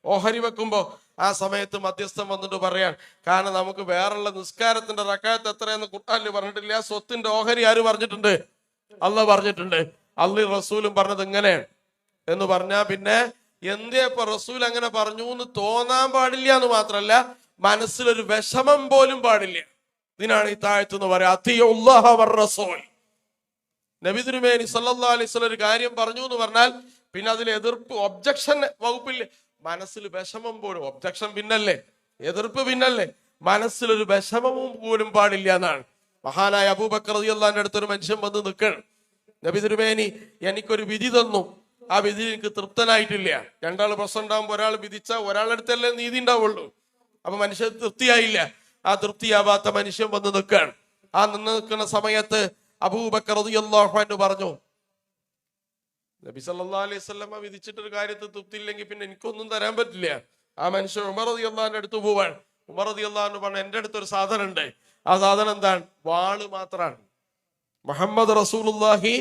ഓഹരി വെക്കുമ്പോ ആ സമയത്ത് മധ്യസ്ഥം വന്നിട്ട് പറയാൻ, കാരണം നമുക്ക് വേറുള്ള നിസ്കാരത്തിന്റെ റക്അത്ത് എത്രയെന്ന് ഖുർആനിൽ പറഞ്ഞിട്ടില്ല. സ്വത്തിന്റെ ഓഹരി ആര് പറഞ്ഞിട്ടുണ്ട്? അല്ലാഹ് പറഞ്ഞിട്ടുണ്ട്. അള്ളി റസൂലും പറഞ്ഞത് ഇങ്ങനെയാണ് എന്ന് പറഞ്ഞാൽ പിന്നെ എന്തേ ഇപ്പൊ റസൂൽ അങ്ങനെ പറഞ്ഞു എന്ന് തോന്നാൻ പാടില്ല എന്ന് മാത്രമല്ല, മനസ്സിലൊരു വിഷമം പോലും പാടില്ല. ഇതിനാണ് ഈ താഴത്ത് എന്ന് പറയാ അത്തിയുല്ലാഹ വർ റസൂൽ. നബി തിരുമേനി സല്ലല്ലാഹു അലൈഹി വസല്ലം ഒരു കാര്യം പറഞ്ഞു എന്ന് പറഞ്ഞാൽ പിന്നെ അതിൽ എതിർപ്പ്, ഒബ്ജക്ഷൻ വകുപ്പില്ല. മനസ്സിൽ വിഷമം പോലും, ഒബ്ജക്ഷൻ പിന്നല്ലേ, എതിർപ്പ് പിന്നല്ലേ, മനസ്സിലൊരു വിഷമവും പോലും പാടില്ല എന്നാണ്. മഹാനായ അബൂബക്കർ റളിയല്ലാഹുവിന്റെ അടുത്തൊരു മനുഷ്യൻ വന്ന് നിൽക്കണം. നബി തിരുമേനി എനിക്കൊരു വിധി തന്നു, ആ വിധി എനിക്ക് തൃപ്തനായിട്ടില്ല. രണ്ടാൾ പ്രശ്നം ഉണ്ടാകുമ്പോൾ ഒരാൾ വിധിച്ച ഒരാളുടെ അടുത്തല്ലേ നീതി ഉണ്ടാവുള്ളൂ. അപ്പൊ മനുഷ്യൻ തൃപ്തിയായില്ല. ആ തൃപ്തിയാവാത്ത മനുഷ്യൻ വന്ന് നിൽക്കുകയാണ്. ആ നിന്ന് നിൽക്കുന്ന സമയത്ത് അബൂബക്കർ റളിയല്ലാഹു അൻഹു പറഞ്ഞു, നബി സല്ലല്ലാഹു അലൈഹി വസല്ലം വിധിച്ചിട്ടൊരു കാര്യത്തിൽ തൃപ്തിയില്ലെങ്കിൽ പിന്നെ എനിക്കൊന്നും തരാൻ പറ്റില്ല. ആ മനുഷ്യൻ ഉമർ റളിയല്ലാഹുവിന്റെ അടുത്ത് പോവാൻ. ഉമർ റളിയല്ലാഹു അൻഹു പറഞ്ഞു, എന്റെ അടുത്തൊരു സാധനം ഉണ്ട്. ആ സാധനം എന്താണ്? വാള് മാത്രമാണ്. മുഹമ്മദ് റസൂലുള്ളാഹി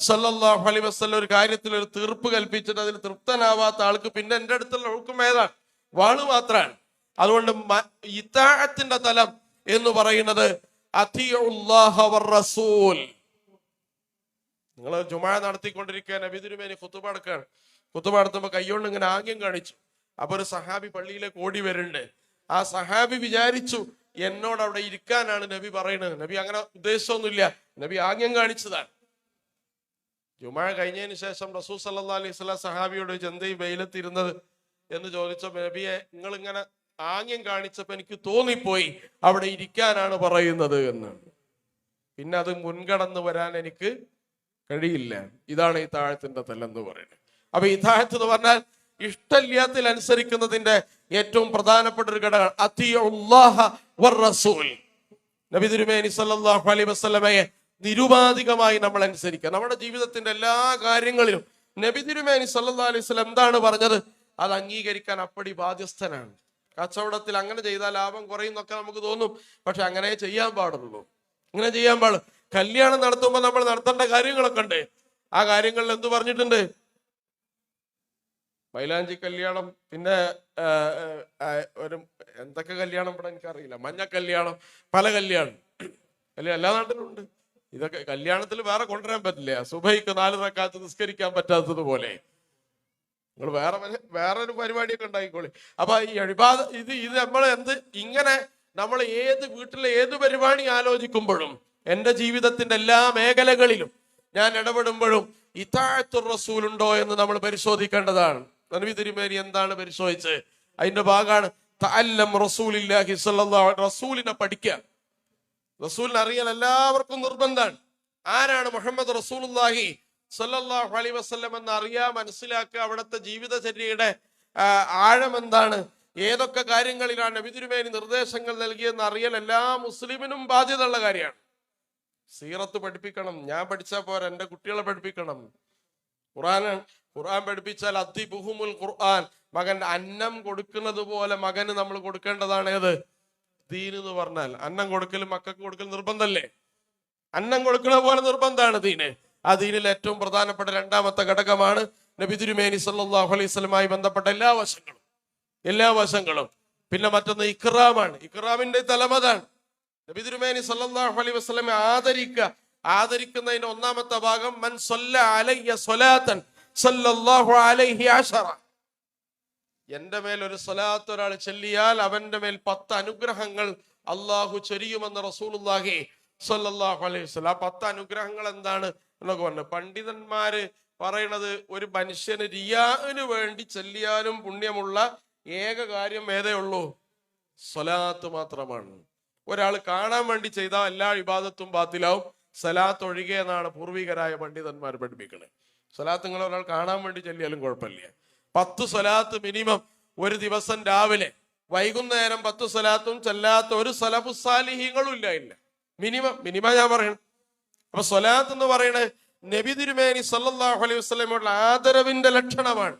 സല്ലല്ലാഹു അലൈഹി വസല്ലം ഒരു കാര്യത്തിൽ ഒരു തീർപ്പ് കൽപ്പിച്ചിട്ട് അതിൽ തൃപ്തനാവാത്ത ആൾക്ക് പിന്നെ എന്റെ അടുത്തുള്ള ഒഴുക്കും ഏതാണ്? വാള് മാത്രമാണ്. അതുകൊണ്ട് ഇതാഅത്തിന്റെ തലം എന്ന് പറയുന്നത് അത്തിയുല്ലാഹ വർ റസൂൽ. നിങ്ങൾ ജുമാ നടത്തിക്കൊണ്ടിരിക്കുക, നബി തിരുമേനി ഖുതുബ നടക്കുകയാണ്. ഖുതുബ നടത്തുമ്പോൾ കൈകൊണ്ട് ഇങ്ങനെ ആംഗ്യം കാണിച്ചു. അപ്പൊ ഒരു സഹാബി പള്ളിയിലേക്ക് ഓടി വരുന്നുണ്ട്. ആ സഹാബി വിചാരിച്ചു എന്നോട് അവിടെ ഇരിക്കാനാണ് നബി പറയുന്നത്. നബി അങ്ങനെ ഉദ്ദേശമൊന്നുമില്ല, നബി ആംഗ്യം കാണിച്ചതാണ്. ജുമാ കഴിഞ്ഞതിന് ശേഷം റസൂൽ സല്ലല്ലാഹു അലൈഹി വസല്ലം സഹാബിയോട് എന്തേ വെയിലത്തിരുന്നത് എന്ന് ചോദിച്ചപ്പോൾ നബിയെ നിങ്ങൾ ഇങ്ങനെ ആംഗ്യം കാണിച്ചപ്പോ എനിക്ക് തോന്നിപ്പോയി അവിടെ ഇരിക്കാനാണ് പറയുന്നത് എന്ന്. പിന്നെ അത് മുൻകടന്ന് വരാൻ എനിക്ക് കഴിയില്ല. ഇതാണ് ഈ താഴത്തിന്റെ തല്ലെന്ന് പറയുന്നത്. അപ്പൊ ഈ താഴത്ത് എന്ന് പറഞ്ഞാൽ ഇഷ്ടല്യാത്തിൽ അനുസരിക്കുന്നതിന്റെ ഏറ്റവും പ്രധാനപ്പെട്ട ഒരു ഘടകം അത്തിയുല്ലാഹ വർ റസൂൽ. നബി തിരുമേനി സല്ലല്ലാഹു അലൈഹി വസല്ലമയെ നിരുപാധികമായി നമ്മൾ അനുസരിക്കുക. നമ്മുടെ ജീവിതത്തിന്റെ എല്ലാ കാര്യങ്ങളിലും നബി തിരുമേനി സല്ലല്ലാഹു അലൈഹി വസല്ലം എന്താണ് പറഞ്ഞത് അത് അംഗീകരിക്കാൻ അപ്പടി ബാധ്യസ്ഥനാണ്. കച്ചവടത്തിൽ അങ്ങനെ ചെയ്താൽ ലാഭം കുറയുന്നൊക്കെ നമുക്ക് തോന്നും, പക്ഷെ അങ്ങനെ ചെയ്യാൻ പാടുള്ളൂ. ഇങ്ങനെ ചെയ്യാൻ പാടുള്ളൂ. കല്യാണം നടത്തുമ്പോൾ നമ്മൾ നടത്തേണ്ട കാര്യങ്ങളൊക്കെ ഉണ്ട്. ആ കാര്യങ്ങളിൽ എന്ത് പറഞ്ഞിട്ടുണ്ട്? മൈലാഞ്ചി കല്യാണം, പിന്നെ ഒരു എന്തൊക്കെ കല്യാണം ഇവിടെ എനിക്കറിയില്ല, മഞ്ഞ കല്യാണം, പല കല്യാണം എല്ലാ നാട്ടിലുണ്ട്. ഇതൊക്കെ കല്യാണത്തിൽ വേറെ കൊണ്ടുവരാൻ പറ്റില്ല. സുബഹിക്ക് 4 റക്അത്ത് നിസ്കരിക്കാൻ പറ്റാത്തതുപോലെ നിങ്ങൾ വേറൊരു പരിപാടിയൊക്കെ ഉണ്ടായിക്കോളി. അപ്പൊ ഈ ഇബാദത്ത് ഇത് നമ്മൾ ഇങ്ങനെ നമ്മൾ ഏത് വീട്ടിലെ ഏത് പരിപാടി ആലോചിക്കുമ്പോഴും എന്റെ ജീവിതത്തിന്റെ എല്ലാ മേഖലകളിലും ഞാൻ ഇടപെടുമ്പോഴും ഇതാഅത്തുർ റസൂൽ ഉണ്ടോ എന്ന് നമ്മൾ പരിശോധിക്കേണ്ടതാണ്. നബി തിരുമേനി എന്താണ് പരിശോധിച്ചത്? അതിന്റെ ഭാഗമാണ് തഅല്ലം റസൂലില്ലാഹി സ്വല്ലല്ലാഹു അലൈഹി വസല്ലം. റസൂലിനെ പഠിക്കുക, റസൂലിനെ അറിയാൻ എല്ലാവർക്കും നിർബന്ധമാണ്. ആരാണ് മുഹമ്മദ് റസൂലുള്ളാഹി സ്വല്ലല്ലാഹു അലൈഹി വസല്ലം എന്ന് അറിയാൻ, മനസ്സിലാക്കുക. അവിടുത്തെ ജീവിതചര്യയുടെ ആഴം എന്താണ്, ഏതൊക്കെ കാര്യങ്ങളിലാണ് നബി തിരുമേനി നിർദ്ദേശങ്ങൾ നൽകിയെന്ന് അറിയൽ എല്ലാ മുസ്ലിമിനും ബാധ്യതയുള്ള കാര്യമാണ്. സീറത്ത് പഠിപ്പിക്കണം. ഞാൻ പഠിച്ചാൽ പോരാ, എൻ്റെ കുട്ടികളെ പഠിപ്പിക്കണം. ഖുർആൻ പഠിപ്പിച്ചാൽ അദ്ദിബുഹുമുൽ ഖുർആൻ. മകന്റെ അന്നം കൊടുക്കുന്നത് പോലെ മകന് നമ്മൾ കൊടുക്കേണ്ടതാണ്. ഏത് ദീൻ എന്ന് പറഞ്ഞാൽ അന്നം കൊടുക്കലും മക്കൾക്ക് കൊടുക്കൽ നിർബന്ധമല്ലേ? അന്നം കൊടുക്കുന്ന പോലെ നിർബന്ധമാണ് ദീന്. ആ ദീനിൽ ഏറ്റവും പ്രധാനപ്പെട്ട രണ്ടാമത്തെ ഘടകമാണ് നബി തിരുമേനി സല്ലല്ലാഹു അലൈഹി വസല്ലമയുമായി ബന്ധപ്പെട്ട എല്ലാ വശങ്ങളും. പിന്നെ മറ്റൊന്ന് ഇക്റാമാണ്. ഇക്റാമിന്റെ തലമതാണ്. നബി തിരുമേനി സല്ലല്ലാഹു അലൈഹി വസല്ലമയെ ആദരിക്കുന്നതിന്റെ ഒന്നാമത്തെ ഭാഗം മൻ സല്ല അലയ്യ സ്വലാത്തൻ സല്ലല്ലാഹു അലൈഹി അശറ. എന്റെ മേൽ ഒരു സ്വലാത്ത് ഒരാൾ ചൊല്ലിയാൽ അവന്റെ മേൽ 10 അനുഗ്രഹങ്ങൾ അള്ളാഹു ചൊരിയുമെന്ന് റസൂലുള്ളാഹി സ്വല്ലല്ലാഹു അലൈഹി വസല്ലം. ആ 10 അനുഗ്രഹങ്ങൾ എന്താണ് എന്നൊക്കെ പറഞ്ഞു. പണ്ഡിതന്മാര് പറയണത് ഒരു മനുഷ്യന് റിയാഇന് വേണ്ടി ചൊല്ലിയാലും പുണ്യമുള്ള ഏക കാര്യം ഏതേ ഉള്ളൂ? സ്വലാത്ത് മാത്രമാണ്. ഒരാൾ കാണാൻ വേണ്ടി ചെയ്താൽ എല്ലാ ഇബാദത്തും ബാത്തിലാവും, സലാത്ത് ഒഴികെ എന്നാണ് പൂർവികരായ പണ്ഡിതന്മാർ പഠിപ്പിക്കുന്നത്. സ്വലാത്ത് നിങ്ങൾ ഒരാൾ കാണാൻ വേണ്ടി ചൊല്ലിയാലും കുഴപ്പമില്ല. 10 സ്വലാത്ത് മിനിമം ഒരു ദിവസം രാവിലെ, വൈകുന്നേരം 10 സ്വലാത്തും ചെല്ലാത്ത ഒരു സലഫു സാലിഹീങ്ങളും ഇല്ല. മിനിമം ഞാൻ പറയണം. അപ്പൊ സ്വലാത്ത് എന്ന് പറയുന്നത് നബി തിരുമേനി സല്ലല്ലാഹു അലൈഹി വസല്ലമയുടെ ആദരവിന്റെ ലക്ഷണമാണ്.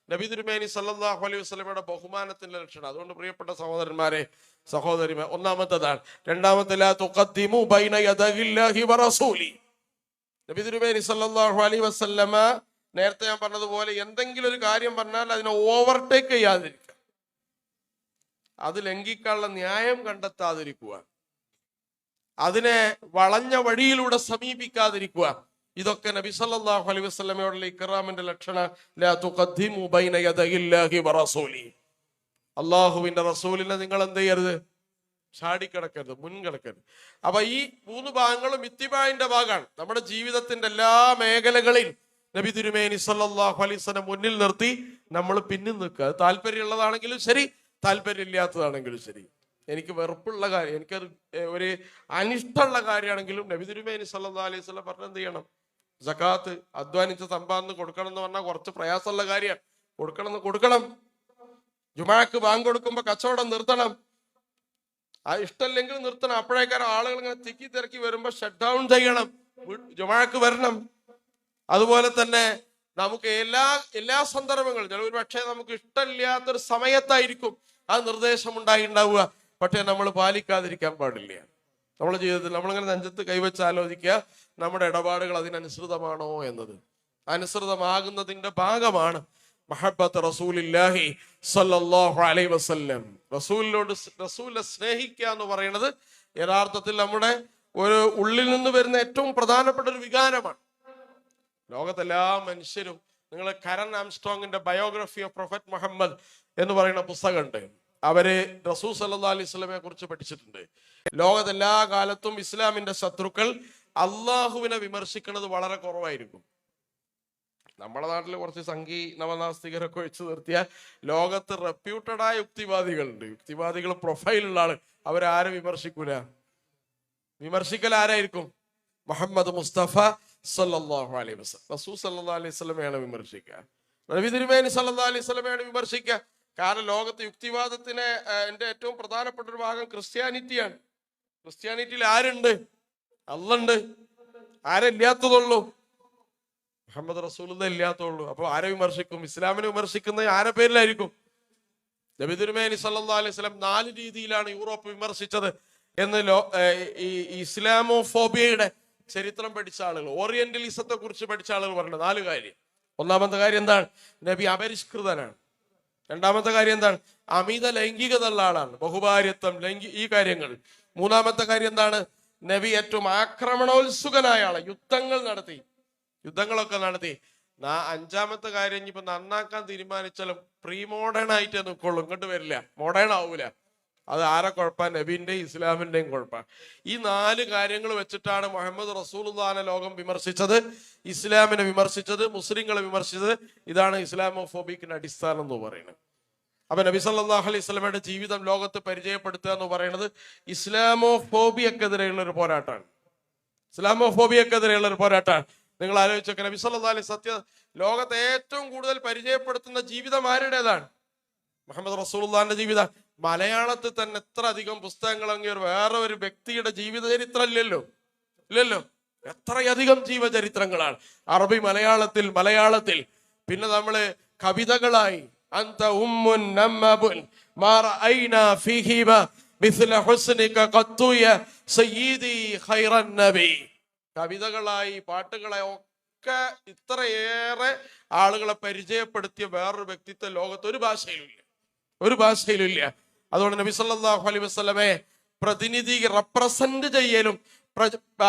നബി തിരുമേനി സല്ലല്ലാഹു അലൈഹി വസല്ലമയുടെ ബഹുമാനത്തിന്റെ ലക്ഷണം. അതുകൊണ്ട് പ്രിയപ്പെട്ട സഹോദരന്മാരെ, സഹോദരിമാർ, ഒന്നാമത്തേതാണ്. രണ്ടാമത്തെ ലാ തുഖദ്ദിമു ബൈന യദയില്ലാഹി വറസൂലി. നബി തിരുമേനി സല്ലല്ലാഹു അലൈഹി വസല്ലമ നേരത്തെ ഞാൻ പറഞ്ഞതുപോലെ എന്തെങ്കിലും ഒരു കാര്യം പറഞ്ഞാൽ അതിനെ ഓവർടേക്ക് ചെയ്യാതിരിക്കുക, അത് ലംഘിക്കാനുള്ള ന്യായം കണ്ടെത്താതിരിക്കുക. അതിനെ വളഞ്ഞ വഴിയിലൂടെ സമീപിക്കാതിരിക്കുക. ഇതൊക്കെ നബി സല്ലല്ലാഹു അലൈഹി വസല്ലമയോടുള്ള ഇക്റാമിന്റെ ലക്ഷണം. ലാ തുഖദ്ദിമു ബൈന യദയില്ലാഹി വറസൂലി. അള്ളാഹുവിന്റെ റസൂലിനെ നിങ്ങൾ എന്ത് ചെയ്യരുത്? ചാടിക്കിടക്കരുത്, മുൻകിടക്കരുത്. അപ്പൊ ഈ 3 ഭാഗങ്ങളും ഇത്തിബാഇന്റെ ഭാഗമാണ്. നമ്മുടെ ജീവിതത്തിന്റെ എല്ലാ മേഖലകളിൽ നബി തിരുമേനി സല്ലല്ലാഹു അലൈഹി വസല്ലം മുന്നിൽ നിർത്തി നമ്മൾ പിന്നിൽ നിൽക്കുക. അത് താല്പര്യമുള്ളതാണെങ്കിലും ശരി, താല്പര്യമില്ലാത്തതാണെങ്കിലും ശരി. എനിക്ക് വെറുപ്പുള്ള കാര്യം, എനിക്ക് ഒരു അനിഷ്ടമുള്ള കാര്യമാണെങ്കിലും നബി തിരുമേനി സല്ലല്ലാഹു അലൈഹി വസല്ലം പറഞ്ഞ എന്ത് ചെയ്യണം? സകാത്ത് അധ്വാനിച്ച സമ്പാദനം കൊടുക്കണം എന്ന് പറഞ്ഞാൽ കുറച്ച് പ്രയാസമുള്ള കാര്യമാണ്. കൊടുക്കണം. ജുമാക്ക് ബാങ്ക് കൊടുക്കുമ്പോ കച്ചവടം നിർത്തണം. ആ ഇഷ്ടമല്ലെങ്കിൽ നിർത്തണം. അപ്പോഴേക്കാരും ആളുകൾ ഇങ്ങനെ തിക്കി തിരക്കി വരുമ്പോ ഷട്ട് ഡൗൺ ചെയ്യണം, ജുമാക്ക് വരണം. അതുപോലെ തന്നെ നമുക്ക് എല്ലാ സന്ദർഭങ്ങളും, ചിലപ്പോൾ പക്ഷേ നമുക്ക് ഇഷ്ടമില്ലാത്തൊരു സമയത്തായിരിക്കും ആ നിർദ്ദേശം ഉണ്ടാവുക. പക്ഷേ നമ്മൾ പാലിക്കാതിരിക്കാൻ പാടില്ല. നമ്മുടെ ജീവിതത്തിൽ നമ്മളിങ്ങനെ നെഞ്ചത്ത് കൈവച്ച് ആലോചിക്കുക, നമ്മുടെ ഇടപാടുകൾ അതിനനുസൃതമാണോ എന്നത്. അനുസൃതമാകുന്നതിന്റെ ഭാഗമാണ് മഹബ്ബത്ത് റസൂലില്ലാഹി സല്ലല്ലാഹു അലൈഹി വസല്ലം. റസൂലിനെ സ്നേഹിക്കുക എന്ന് പറയുന്നത് യഥാർത്ഥത്തിൽ നമ്മുടെ ഒരു ഉള്ളിൽ നിന്ന് വരുന്ന ഏറ്റവും പ്രധാനപ്പെട്ട ഒരു വികാരമാണ്. ലോകത്തെല്ലാ മനുഷ്യരും, നിങ്ങൾ കരൺ ആംസ്ട്രോങ്ങിന്റെ ബയോഗ്രഫി ഓഫ് പ്രൊഫറ്റ് മുഹമ്മദ് എന്ന് പറയുന്ന പുസ്തകമുണ്ട്. അവര് റസൂൽ സല്ലല്ലാഹു അലൈഹി വസല്ലമയെ കുറിച്ച് പഠിച്ചിട്ടുണ്ട്. ലോകത്തെല്ലാ കാലത്തും ഇസ്ലാമിന്റെ ശത്രുക്കൾ അള്ളാഹുവിനെ വിമർശിക്കുന്നത് വളരെ കുറവായിരിക്കും. നമ്മുടെ നാട്ടിൽ കുറച്ച് സംഘി നവനാസ്തികരൊക്കെ ഒഴിച്ചു നിർത്തിയാൽ ലോകത്ത് റെപ്യൂട്ടഡായ യുക്തിവാദികളുണ്ട്. യുക്തിവാദികൾ പ്രൊഫൈലുള്ള ആള്, അവരാരും വിമർശിക്കൂല. വിമർശിക്കൽ ആരായിരിക്കും? മുഹമ്മദ് മുസ്തഫ സല്ലല്ലാഹു അലൈഹി വസല്ലം, റസൂൽ സല്ലല്ലാഹു അലൈഹി വസല്ലമയാണ് വിമർശിക്കുക. നബി തിരുമേനി സല്ലല്ലാഹു അലൈഹി വസല്ലമയാണ് വിമർശിക്കുക. കാരണം ലോകത്ത് യുക്തിവാദത്തിന് ഏറ്റവും പ്രധാനപ്പെട്ട ഒരു ഭാഗം ക്രിസ്ത്യാനിറ്റിയാണ്. ക്രിസ്ത്യാനിറ്റിയിൽ ആരുണ്ട്? അള്ളണ്ട്. ആരില്ലാത്തതുള്ളൂ? മുഹമ്മദ് റസൂലുള്ളാഹി ഇല്ലാത്തുള്ളൂ. അപ്പൊ ആരെ വിമർശിക്കും? ഇസ്ലാമിനെ വിമർശിക്കുന്നത് ആരെ പേരിലായിരിക്കും? നബി തിരുമേനി സല്ലല്ലാഹു അലൈഹി വസല്ലം 4 രീതിയിലാണ് യൂറോപ്പ് വിമർശിച്ചത് എന്ന് ഈ ഇസ്ലാമോഫോബിയയുടെ ചരിത്രം പഠിച്ച ആളുകൾ, ഓറിയന്റലിസത്തെ കുറിച്ച് പഠിച്ച ആളുകൾ പറഞ്ഞത് 4 കാര്യം. ഒന്നാമത്തെ കാര്യം എന്താണ്? നബി അപരിഷ്കൃതനാണ്. രണ്ടാമത്തെ കാര്യം എന്താണ്? അമിത ലൈംഗികത ഉള്ള ആളാണ്, ബഹുഭാര്യത്വം, ഈ കാര്യങ്ങൾ. മൂന്നാമത്തെ കാര്യം എന്താണ്? നബി ഏറ്റവും ആക്രമണോത്സുകനായ ആളാണ്, യുദ്ധങ്ങളൊക്കെ നടത്തി. അഞ്ചാമത്തെ കാര്യം, ഇനിയിപ്പോ നന്നാക്കാൻ തീരുമാനിച്ചാലും പ്രീ മോഡേൺ ആയിട്ടേ നിൽക്കുള്ളൂ, ഇങ്ങോട്ട് വരില്ല, മോഡേൺ ആവൂല. അത് ആരെ കുഴപ്പ? നബിന്റെയും ഇസ്ലാമിന്റെയും കുഴപ്പ. ഈ 4 കാര്യങ്ങൾ വെച്ചിട്ടാണ് മുഹമ്മദ് റസൂലുള്ളാഹിനെ ലോകം വിമർശിച്ചത്, ഇസ്ലാമിനെ വിമർശിച്ചത്, മുസ്ലിങ്ങളെ വിമർശിച്ചത്. ഇതാണ് ഇസ്ലാമോഫോബിക്കിന്റെ അടിസ്ഥാനം എന്ന് പറയുന്നത്. അപ്പൊ നബി സല്ലല്ലാഹു അലൈഹി വസല്ലമയുടെ ജീവിതം ലോകത്ത് പരിചയപ്പെടുത്തുക എന്ന് പറയുന്നത് ഇസ്ലാമോഫോബിയക്കെതിരെയുള്ള ഒരു പോരാട്ടമാണ്. ഇസ്ലാമോഫോബിയക്കെതിരെയുള്ള ഒരു പോരാട്ടമാണ്. നിങ്ങൾ ആലോചിച്ചൊക്കെ, നബി സല്ലല്ലാഹു അലൈഹി ലോകത്തെ ഏറ്റവും കൂടുതൽ പരിചയപ്പെടുത്തുന്ന ജീവിതം ആരുടേതാണ്? മുഹമ്മദ് റസൂലുള്ളാഹിന്റെ ജീവിതം. മലയാളത്തിൽ തന്നെ എത്ര അധികം പുസ്തകങ്ങളെങ്കിൽ വേറെ ഒരു വ്യക്തിയുടെ ജീവിത ചരിത്രം ഇല്ലല്ലോ. എത്രയധികം ജീവചരിത്രങ്ങളാണ് അറബി മലയാളത്തിൽ. പിന്നെ നമ്മള് കവിതകളായി അന്ത ഉമ്മുൻ നമ്മബുൻ മാ റഅയ്നാ ഫീഹിമ മിസ്ല ഹുസ്നിക ഖത്തുയ സയ്യിദി ഖൈറൻ നബി. കവിതകളായി, പാട്ടുകളായി ഒക്കെ ഇത്രയേറെ ആളുകളെ പരിചയപ്പെടുത്തിയ വേറൊരു വ്യക്തിത്വം ലോകത്ത് ഒരു ഭാഷയിലും ഇല്ല. അതുകൊണ്ട് നബി സല്ലല്ലാഹു അലൈഹി വസല്ലമയെ റെപ്രസെന്റ് ചെയ്യലും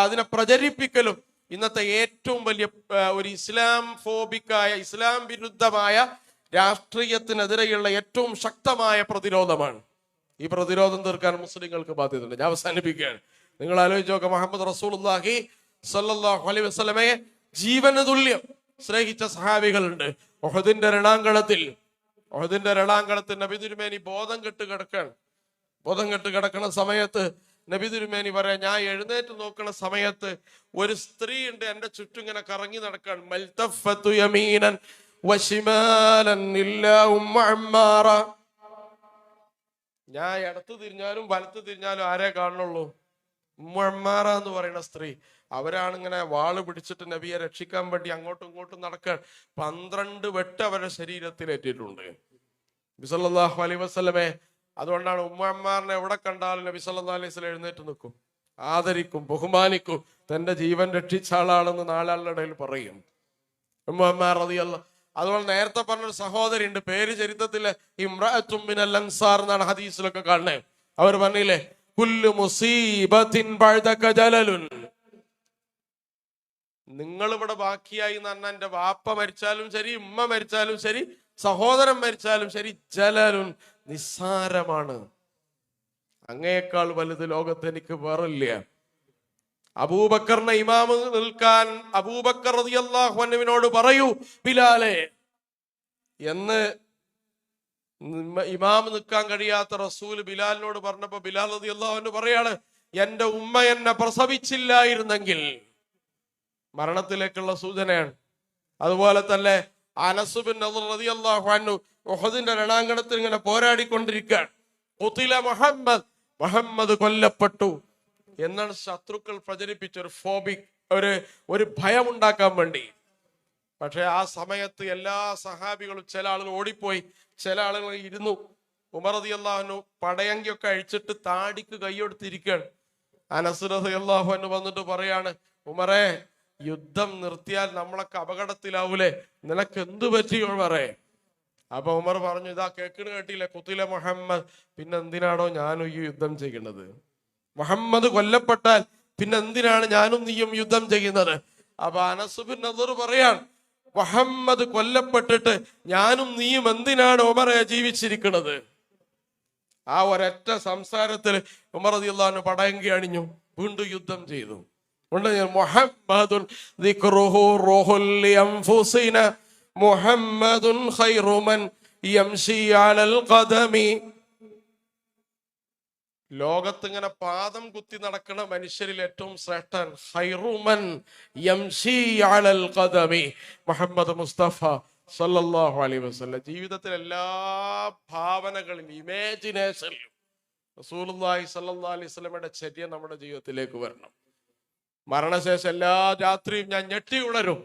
അതിനെ പ്രചരിപ്പിക്കലും ഇന്നത്തെ ഏറ്റവും വലിയ ഒരു ഇസ്ലാം ഫോബിക്കായ, ഇസ്ലാം വിരുദ്ധമായ രാഷ്ട്രീയത്തിനെതിരെയുള്ള ഏറ്റവും ശക്തമായ പ്രതിരോധമാണ്. ഈ പ്രതിരോധം തീർക്കാൻ മുസ്ലിങ്ങൾക്ക് ബാധ്യതയുണ്ട്. ഞാൻ അവസാനിപ്പിക്കുകയാണ്. നിങ്ങൾ ആലോചിച്ച് നോക്കുക, മുഹമ്മദ് റസൂലുള്ളാഹി സ്വല്ലല്ലാഹു അലൈഹി വസല്ലമയെ ജീവന തുല്യം സ്നേഹിച്ച സഹാബികളുണ്ട്. ഉഹദിന്റെ രണാങ്കണത്തിൽ നബി തിരുമേനി ബോധം കെട്ട് കിടക്കണ സമയത്ത് നബി തിരുമേനി പറയാ, ഞാൻ എഴുന്നേറ്റ് നോക്കണ സമയത്ത് ഒരു സ്ത്രീ ഉണ്ട് എന്റെ ചുറ്റും ഇങ്ങനെ കറങ്ങി നടക്കാൻ. മൽതഫത്തു യമീനൻ വശിമാലൻ ഇല്ലാ ഉമ്മ അമ്മാറ. ഞാൻ ഇടത്ത് തിരിഞ്ഞാലും വലത്ത് തിരിഞ്ഞാലും ആരെ കാണുള്ളൂ? ഉമ്മ അമ്മാറ എന്ന് പറയുന്ന സ്ത്രീ. അവരാണ് ഇങ്ങനെ വാള് പിടിച്ചിട്ട് നബിയെ രക്ഷിക്കാൻ വേണ്ടി അങ്ങോട്ടും ഇങ്ങോട്ടും നടക്കാൻ. 12 വെട്ട് അവരുടെ ശരീരത്തിലേറ്റിട്ടുണ്ട് നബി സല്ലല്ലാഹു അലൈഹി വസല്ലമയെ. അതുകൊണ്ടാണ് ഉമ്മ അമ്മാറിനെ എവിടെ കണ്ടാലും നബി സല്ലല്ലാഹു അലൈഹി വസല്ലം എഴുന്നേറ്റ് നിൽക്കും, ആദരിക്കും, ബഹുമാനിക്കും. തന്റെ ജീവൻ രക്ഷിച്ച ആളാണെന്ന് നാലാളുടെ ഇടയിൽ പറയും ഉമ്മ അമ്മാർ റളിയല്ലാഹു. അതുകൊണ്ട് നേരത്തെ പറഞ്ഞൊരു സഹോദരി ഉണ്ട്, പേര് ചരിത്രത്തില് ഇംറഅത്തും മിനൽ അൻസാർ എന്നാണ് ഹദീസിലൊക്കെ കാണുന്നത്. അവർ പറഞ്ഞില്ലേ, കുല്ലു മുസീബത്തിൻ ബഅദക ജലലുൻ. നിങ്ങൾ ഇവിടെ ബാക്കിയായി എന്ന് പറഞ്ഞാൽ എന്റെ വാപ്പ മരിച്ചാലും ശരി, ഉമ്മ മരിച്ചാലും ശരി, സഹോദരൻ മരിച്ചാലും ശരി, ജലലുൻ നിസ്സാരമാണ്. അങ്ങയേക്കാൾ വലുത് ലോകത്ത് എനിക്ക് വേറില്ല. അബൂബക്കറിനെ ഇമാമ് നിൽക്കാൻ അബൂബക്കർ റളിയല്ലാഹു അൻഹുവിനോട് പറയൂ ബിലാലെ എന്ന് ഇമാം നിൽക്കാൻ കഴിയാത്ത റസൂൽ ബിലാലിനോട് പറഞ്ഞപ്പോ ബിലാൽ റളിയല്ലാഹു അൻഹു പറയാണ്, എന്റെ ഉമ്മ എന്നെ പ്രസവിച്ചില്ലായിരുന്നെങ്കിൽ. മരണത്തിലേക്കുള്ള സൂചനയാണ്. അതുപോലെ തന്നെ അനസ് ബിൻ നദർ റളിയല്ലാഹു അൻഹു ഉഹദിന്റെ രണാങ്കണത്തിൽ ഇങ്ങനെ പോരാടിക്കൊണ്ടിരിക്കുകയാണ്. ഖുതില മുഹമ്മദ്, മുഹമ്മദ് കൊല്ലപ്പെട്ടു എന്നാണ് ശത്രുക്കൾ പ്രചരിപ്പിച്ച ഒരു ഫോബിക് ഒരു ഭയം ഉണ്ടാക്കാൻ വേണ്ടി. പക്ഷെ ആ സമയത്ത് എല്ലാ സഹാബികളും, ചില ആളുകൾ ഓടിപ്പോയി, ചില ആളുകൾ ഇരുന്നു. ഉമർ റളിയല്ലാഹു അൻഹു പടയങ്കിയൊക്കെ അഴിച്ചിട്ട് താടിക്ക് കൈയെടുത്തിരിക്കുകയാണ്. അനസ് റളിയല്ലാഹു അൻഹു വന്നിട്ട് പറയാണ്, ഉമറേ, യുദ്ധം നിർത്തിയാൽ നമ്മളൊക്കെ അപകടത്തിലാവൂലേ, നിനക്ക് എന്തു പറ്റി ഉമറേ? അപ്പൊ ഉമർ പറഞ്ഞു, ഇതാ കേക്കിന് കേട്ടില്ലേ, ഖുതില മുഹമ്മദ്, പിന്നെ എന്തിനാണോ ഞാനും ഈ യുദ്ധം ചെയ്യുന്നത്? മുഹമ്മദ് കൊല്ലപ്പെട്ടാൽ പിന്നെ എന്തിനാണ് ഞാനും നീയും യുദ്ധം ചെയ്യുന്നത്? അപ്പൊ അനസ് ബിൻ നദർ പറയാൻ, മുഹമ്മദ് കൊല്ലപ്പെട്ടിട്ട് ഞാനും നീയും എന്തിനാണ് ഉമറെ ജീവിച്ചിരിക്കുന്നത്? ആ ഒരൊറ്റ സംസാരത്തിൽ ഉമർ റളിയല്ലാഹു അൻഹു പടയങ്കി അണിഞ്ഞു, വീണ്ടും യുദ്ധം ചെയ്തു. മുഹമ്മദുൻ ദിക്റുഹു റൂഹുൽ ലിഅൻഫുസിന മുഹമ്മദുൻ ഖൈറു മൻ യംശി അലൽ ഖദമി. ലോകത്ത് ഇങ്ങനെ പാദം കുത്തി നടക്കുന്ന മനുഷ്യരിൽ ഏറ്റവും ശ്രേഷ്ഠൻ ഖൈറുമൻ യംശി അലൽ ഖദമി മുഹമ്മദ് മുസ്തഫ സല്ലല്ലാഹു അലൈഹി വസല്ലം. ജീവിതത്തിലെ എല്ലാ ഭാവനകളിലും ഇമാജിനേഷനിലും റസൂലുള്ളാഹി സല്ലല്ലാഹു അലൈഹി വസല്ലമയുടെ ചര്യ നമ്മുടെ ജീവിതത്തിലേക്ക് വരണം. മരണശേഷം എല്ലാ രാത്രിയും ഞാൻ ഞെട്ടി ഉണരും.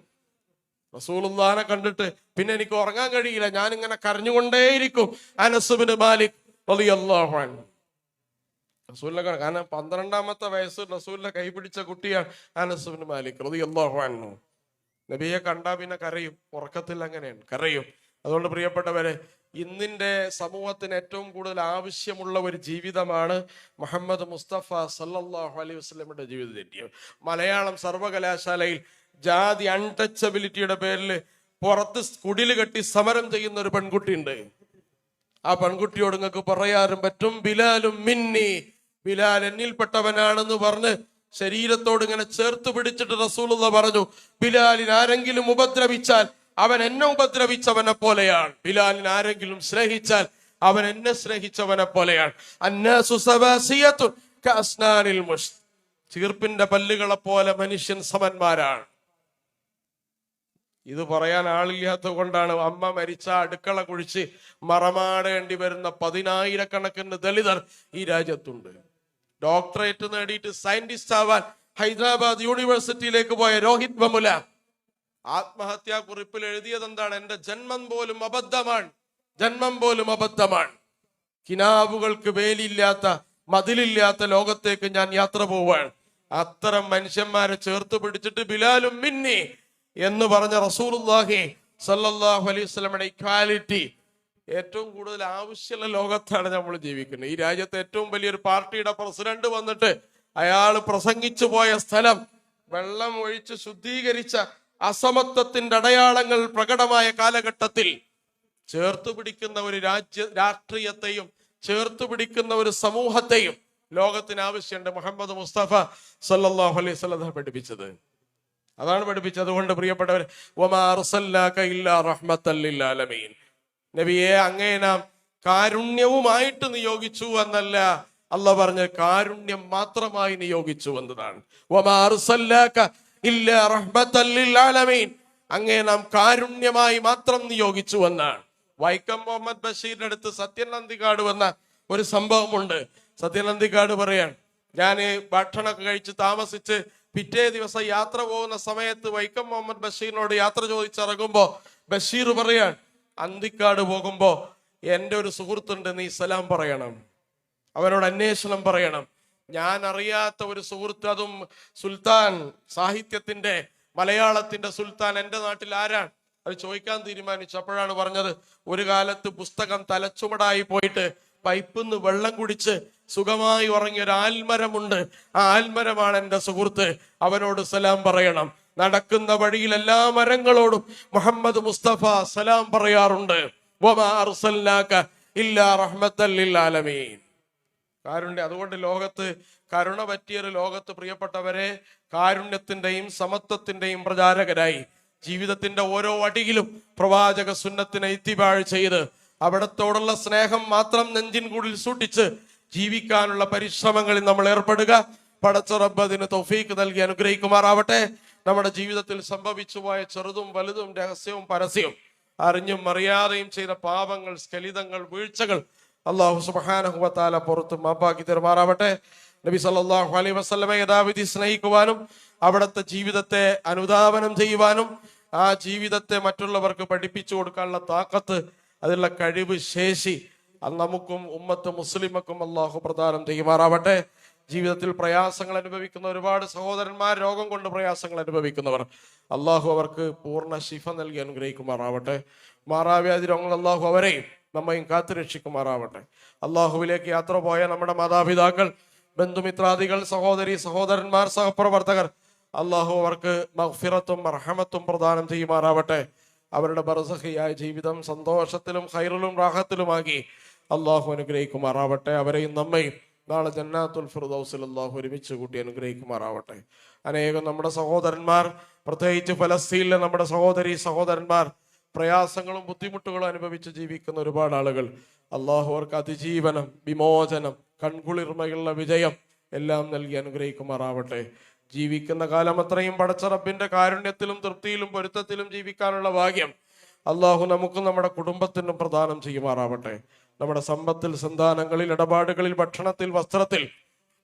റസൂലുള്ളാഹിനെ കണ്ടിട്ട് പിന്നെ എനിക്ക് ഉറങ്ങാൻ കഴിയില്ല, ഞാൻ ഇങ്ങനെ കരഞ്ഞുകൊണ്ടേയിരിക്കും. അനസ് ബിൻ മാലിക് റളിയല്ലാഹു അൻഹു റസൂലിനെ, കാരണം 12ാമത്തെ വയസ്സ് റസൂലിനെ കൈപിടിച്ച കുട്ടിയാണ് അനസ് ബിൻ മാലിക് റളിയല്ലാഹു അൻഹു. നബിയെ കണ്ടാ പിന്നെ കരയും, ഉറക്കത്തിൽ അങ്ങനെയാണ്, കരയും. അതുകൊണ്ട് പ്രിയപ്പെട്ടവരെ, ഇന്നിന്റെ സമൂഹത്തിന് ഏറ്റവും കൂടുതൽ ആവശ്യമുള്ള ഒരു ജീവിതമാണ് മുഹമ്മദ് മുസ്തഫ സല്ലല്ലാഹു അലൈഹി വസല്ലമയുടെ ജീവിതം. മലയാളം സർവകലാശാലയിൽ ജാതി അൺടച്ചബിലിറ്റിയുടെ പേരിൽ പുറത്ത് കുടില് കെട്ടി സമരം ചെയ്യുന്ന ഒരു പെൺകുട്ടി ഉണ്ട്. ആ പെൺകുട്ടിയോട് നിങ്ങൾക്ക് പറയാനും പറ്റും, ബിലാലും മിന്നി, ബിലാൽ എന്നിൽപ്പെട്ടവനാണെന്ന് പറഞ്ഞ് ശരീരത്തോട് ഇങ്ങനെ ചേർത്ത് പിടിച്ചിട്ട് റസൂലുള്ളാഹി പറഞ്ഞു, ബിലാലിന് ആരെങ്കിലും ഉപദ്രവിച്ചാൽ അവൻ എന്നെ ഉപദ്രവിച്ചവനെ പോലെയാണ്. ബിലാലിന് ആരെങ്കിലും സ്നേഹിച്ചാൽ അവൻ എന്നെ സ്നേഹിച്ചവനെ പോലെയാണ്. അന്നാസു സവാസിയത്തുൻ കഅസ്നാനിൽ മുഷ്ത്, ചീർപ്പിന്റെ പല്ലുകളെ പോലെ മനുഷ്യൻ സമന്മാരാണ്. ഇത് പറയാൻ ആളില്ലാത്തത് കൊണ്ടാണ് അമ്മ മരിച്ച അടുക്കള കുഴിച്ച് മറമാടേണ്ടി വരുന്ന 10,000-കണക്കിന് ദളിതർ ഈ രാജ്യത്തുണ്ട്. ഡോക്ടറേറ്റ് നേടിയിട്ട് സയന്റിസ്റ്റ് ആവാൻ ഹൈദരാബാദ് യൂണിവേഴ്സിറ്റിയിലേക്ക് പോയ രോഹിത് വെമുല ആത്മഹത്യാ കുറിപ്പിൽ എഴുതിയത് എന്താണ്? എന്റെ ജന്മം പോലും അബദ്ധമാണ്, ജന്മം പോലും അബദ്ധമാണ്. കിനാവുകൾക്ക് വേലിയില്ലാത്ത, മതിലില്ലാത്ത ലോകത്തേക്ക് ഞാൻ യാത്ര പോവാണ്. അത്തരം മനുഷ്യന്മാരെ ചേർത്ത് പിടിച്ചിട്ട് ബിലാലും മിന്നി എന്ന് പറഞ്ഞ റസൂലുള്ളാഹി സല്ലല്ലാഹു അലൈഹി വസല്ലമയുടെ ഇക്വാലിറ്റി ഏറ്റവും കൂടുതൽ ആവശ്യമുള്ള ലോകത്താണ് നമ്മൾ ജീവിക്കുന്നത്. ഈ രാജ്യത്തെ ഏറ്റവും വലിയൊരു പാർട്ടിയുടെ പ്രസിഡന്റ് വന്നിട്ട് അയാൾ പ്രസംഗിച്ചു പോയ സ്ഥലം വെള്ളം ഒഴിച്ച് ശുദ്ധീകരിച്ച അസമത്വത്തിന്റെ അടയാളങ്ങൾ പ്രകടമായ കാലഘട്ടത്തിൽ ചേർത്തു പിടിക്കുന്ന ഒരു രാഷ്ട്രീയത്തെയും ചേർത്തു പിടിക്കുന്ന ഒരു സമൂഹത്തെയും ലോകത്തിന് ആവശ്യമുണ്ട്. മുഹമ്മദ് മുസ്തഫ സല്ലല്ലാഹു അലൈഹി വസല്ലം പഠിപ്പിച്ചത് അതാണ് പഠിപ്പിച്ചത്. അതുകൊണ്ട് പ്രിയപ്പെട്ടവർ, വമാ അർസൽനാക ഇല്ലാ റഹ്മത്തൽ ലിൽ ആലമീൻ, നബിയെ അങ്ങേ നാം കാരുണ്യവുമായിട്ട് നിയോഗിച്ചു എന്നല്ല അല്ലാഹു പറഞ്ഞ, കാരുണ്യം മാത്രമായി നിയോഗിച്ചു എന്നതാണ്. വമാ അർസൽനാക ഇല്ലാ റഹ്മത്തൽ ലിൽ ആലമീൻ, അങ്ങേ നാം കാരുണ്യമായി മാത്രം നിയോഗിച്ചു എന്നാണ്. വൈക്കം മുഹമ്മദ് ബഷീറിന്റെ അടുത്ത് സത്യൻ അന്തിക്കാട് വന്ന ഒരു സംഭവമുണ്ട്. സത്യൻ അന്തിക്കാട് പറയാൻ, ഞാൻ ഭക്ഷണമൊക്കെ കഴിച്ച് താമസിച്ച് പിറ്റേ ദിവസം യാത്ര പോകുന്ന സമയത്ത് വൈക്കം മുഹമ്മദ് ബഷീറിനോട് യാത്ര ചോദിച്ചിറങ്ങുമ്പോ ബഷീർ പറയാൻ, അന്തിക്കാട് പോകുമ്പോ എൻ്റെ ഒരു സുഹൃത്തുണ്ട്, നീ സലാം പറയണം, അവനോട് അന്വേഷണം പറയണം. ഞാൻ അറിയാത്ത ഒരു സുഹൃത്ത്, അതും സുൽത്താൻ, സാഹിത്യത്തിന്റെ മലയാളത്തിന്റെ സുൽത്താൻ എൻ്റെ നാട്ടിൽ ആരാണ്, അത് ചോദിക്കാൻ തീരുമാനിച്ചു. അപ്പോഴാണ് പറഞ്ഞത്, ഒരു കാലത്ത് പുസ്തകം തലച്ചുമടായി പോയിട്ട് പൈപ്പിൽ നിന്ന് വെള്ളം കുടിച്ച് സുഖമായി ഉറങ്ങിയ ഒരു ആൽമരമുണ്ട്. ആ ആൽമരമാണ് എൻ്റെ സുഹൃത്ത്. അവനോട് സലാം പറയണം. നടക്കുന്ന വഴിയിൽ എല്ലാ മരങ്ങളോടും മുഹമ്മദ് മുസ്തഫ സലാം പറയാറുണ്ട്. വമാ അർസൽനാക ഇല്ലാ റഹ്മത്തൽ ലിൽ ആലമീൻ. കാരുണ്യം. അതുകൊണ്ട് ലോകത്ത് കരുണ പറ്റിയൊരു ലോകത്ത് പ്രിയപ്പെട്ടവരെ, കാരുണ്യത്തിന്റെയും സമത്വത്തിന്റെയും പ്രചാരകരായി ജീവിതത്തിന്റെ ഓരോ അടിയിലും പ്രവാചക സുന്നത്തിനെ ഇത്തിബാഴ് ചെയ്ത് അവിടത്തോടുള്ള സ്നേഹം മാത്രം നെഞ്ചിൻകൂടിൽ സൂക്ഷിച്ച് ജീവിക്കാനുള്ള പരിശ്രമങ്ങളിൽ നമ്മൾ ഏർപ്പെടുക. പടച്ച റബ്ബ് അതിന് തൗഫീക്ക് നൽകി അനുഗ്രഹിക്കുമാറാവട്ടെ. നമ്മുടെ ജീവിതത്തിൽ സംഭവിച്ചു പോയ ചെറുതും വലുതും രഹസ്യവും പരസ്യവും അറിഞ്ഞും അറിയാതെയും ചെയ്ത പാപങ്ങൾ, സ്ഖലിതങ്ങൾ, വീഴ്ചകൾ അല്ലാഹു സുബ്ഹാനഹു വ തആല പുറത്ത് മാപ്പാക്കി തരുമാറാവട്ടെ. നബി സല്ലല്ലാഹു അലൈഹി വസല്ലമയെ യഥാവിധി സ്നേഹിക്കുവാനും അവിടുത്തെ ജീവിതത്തെ അനുധാവനം ചെയ്യുവാനും ആ ജീവിതത്തെ മറ്റുള്ളവർക്ക് പഠിപ്പിച്ചു കൊടുക്കാനുള്ള താക്കത്ത്, അതിനുള്ള കഴിവ്, ശേഷി നമുക്കും ഉമ്മത്ത് മുസ്ലിമക്കും അല്ലാഹു പ്രദാനം ചെയ്യുമാറാവട്ടെ. ജീവിതത്തിൽ പ്രയാസങ്ങൾ അനുഭവിക്കുന്ന ഒരുപാട് സഹോദരന്മാർ, രോഗം കൊണ്ട് പ്രയാസങ്ങൾ അനുഭവിക്കുന്നവർ, അല്ലാഹു അവർക്ക് പൂർണ്ണ ശിഫ നൽകി അനുഗ്രഹിക്കുമാറാവട്ടെ. മാറാവ്യാധി രോഗങ്ങൾ അല്ലാഹു അവരെയും നമ്മയും കാത്തുരക്ഷിക്കുമാറാവട്ടെ. അല്ലാഹുവിലേക്ക് യാത്ര പോയ നമ്മുടെ മാതാപിതാക്കൾ, ബന്ധുമിത്രാദികൾ, സഹോദരി സഹോദരന്മാർ, സഹപ്രവർത്തകർ, അല്ലാഹു അവർക്ക് മഗ്ഫിറത്തും റഹ്മത്തും പ്രദാനം ചെയ്യുമാറാവട്ടെ. അവരുടെ ബർസഖിയായ ജീവിതം സന്തോഷത്തിലും ഖൈറിലും റാഹത്തിലുമാക്കി അല്ലാഹു അനുഗ്രഹിക്കുമാറാവട്ടെ. അവരെയും നമ്മയും നാളെ ജന്നാത്തുൽ ഫിർദൗസിൽ അല്ലാഹു ഒരുമിച്ച് കൂട്ടി അനുഗ്രഹിക്കുമാറാവട്ടെ. അനേകം നമ്മുടെ സഹോദരന്മാർ, പ്രത്യേകിച്ച് ഫലസ്തീനിലെ നമ്മുടെ സഹോദരി സഹോദരന്മാർ പ്രയാസങ്ങളും ബുദ്ധിമുട്ടുകളും അനുഭവിച്ച് ജീവിക്കുന്ന ഒരുപാട് ആളുകൾ, അല്ലാഹു അവർക്ക് അതിജീവനം, വിമോചനം, കൺകുളിർമയുള്ള വിജയം എല്ലാം നൽകി അനുഗ്രഹിക്കുമാറാവട്ടെ. ജീവിക്കുന്ന കാലം അത്രയും പടച്ച റബ്ബിന്റെ കാരുണ്യത്തിലും തൃപ്തിയിലും പൊരുത്തത്തിലും ജീവിക്കാനുള്ള ഭാഗ്യം അല്ലാഹു നമുക്കും നമ്മുടെ കുടുംബത്തിനും പ്രദാനം ചെയ്യുമാറാവട്ടെ. നമ്മുടെ സമ്പത്തിൽ, സന്താനങ്ങളിൽ, ഇടപാടുകളിൽ, ഭക്ഷണത്തിൽ, വസ്ത്രത്തിൽ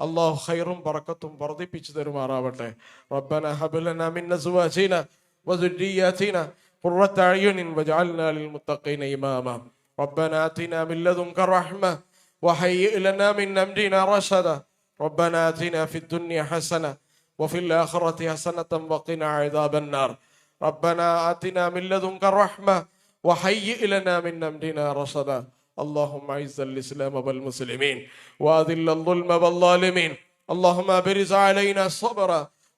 അല്ലാഹു ഖൈറും ബറക്കത്തും വർദ്ധിപ്പിച്ചു തരുമാറാവട്ടെ. റബ്ബന ഹബ് ലനാ മിൻ അസ്വാജിന വദുരിയാതിന ഖുർറത അയുനിൻ വജഅൽനാ ലിൽമുത്തഖീന ഇമാമാ. റബ്ബന ആതിനാ മിൻ ലദുൻക റഹ്മ വഹയ്യിഅ ലനാ മിൻ അംരിനാ റശദ. റബ്ബന ആതിനാ ഫിദ് ദുനിയ ഹസന وفي الآخرة حسنة وقنا عذاب النار. ربنا آتنا من لدنك رحمة وهيئ لنا من أمرنا رشدا. اللهم أعز الإسلام والمسلمين وأذل الظلم والظالمين. اللهم أبرز علينا الصبر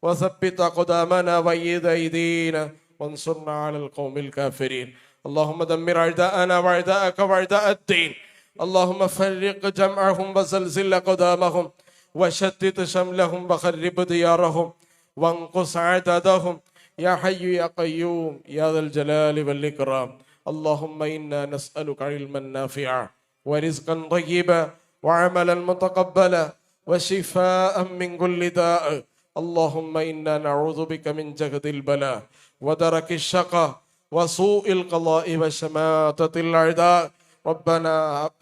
وثبت أقدامنا وأيد أيدينا وانصرنا على القوم الكافرين. اللهم دمر أعداءنا وأعداءك وأعداء الدين. اللهم فرق جمعهم وزلزل أقدامهم وشتت شملهم وخرب ديارهم وانقص عددهم يا حي يا قيوم يا ذا الجلال والإكرام. اللهم إنا نسألك علما نافعا ورزقا طيبا وعملا متقبلا وشفاء من كل داء. اللهم إنا نعوذ بك من جهد البلاء ودرك الشقاء وسوء القضاء وشماتة الأعداء.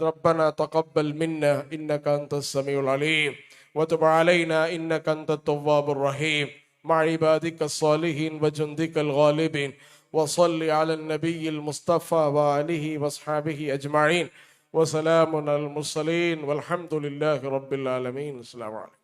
ربنا تقبل منا إنك أنت السميع العليم وتب علينا إنك أنت التواب الرحيم مع عبادك الصالحين وجندك الغالبين. وصل على النبي المصطفى وآله وأصحابه أجمعين وسلام على المرسلين والحمد لله رب العالمين. السلام عليكم.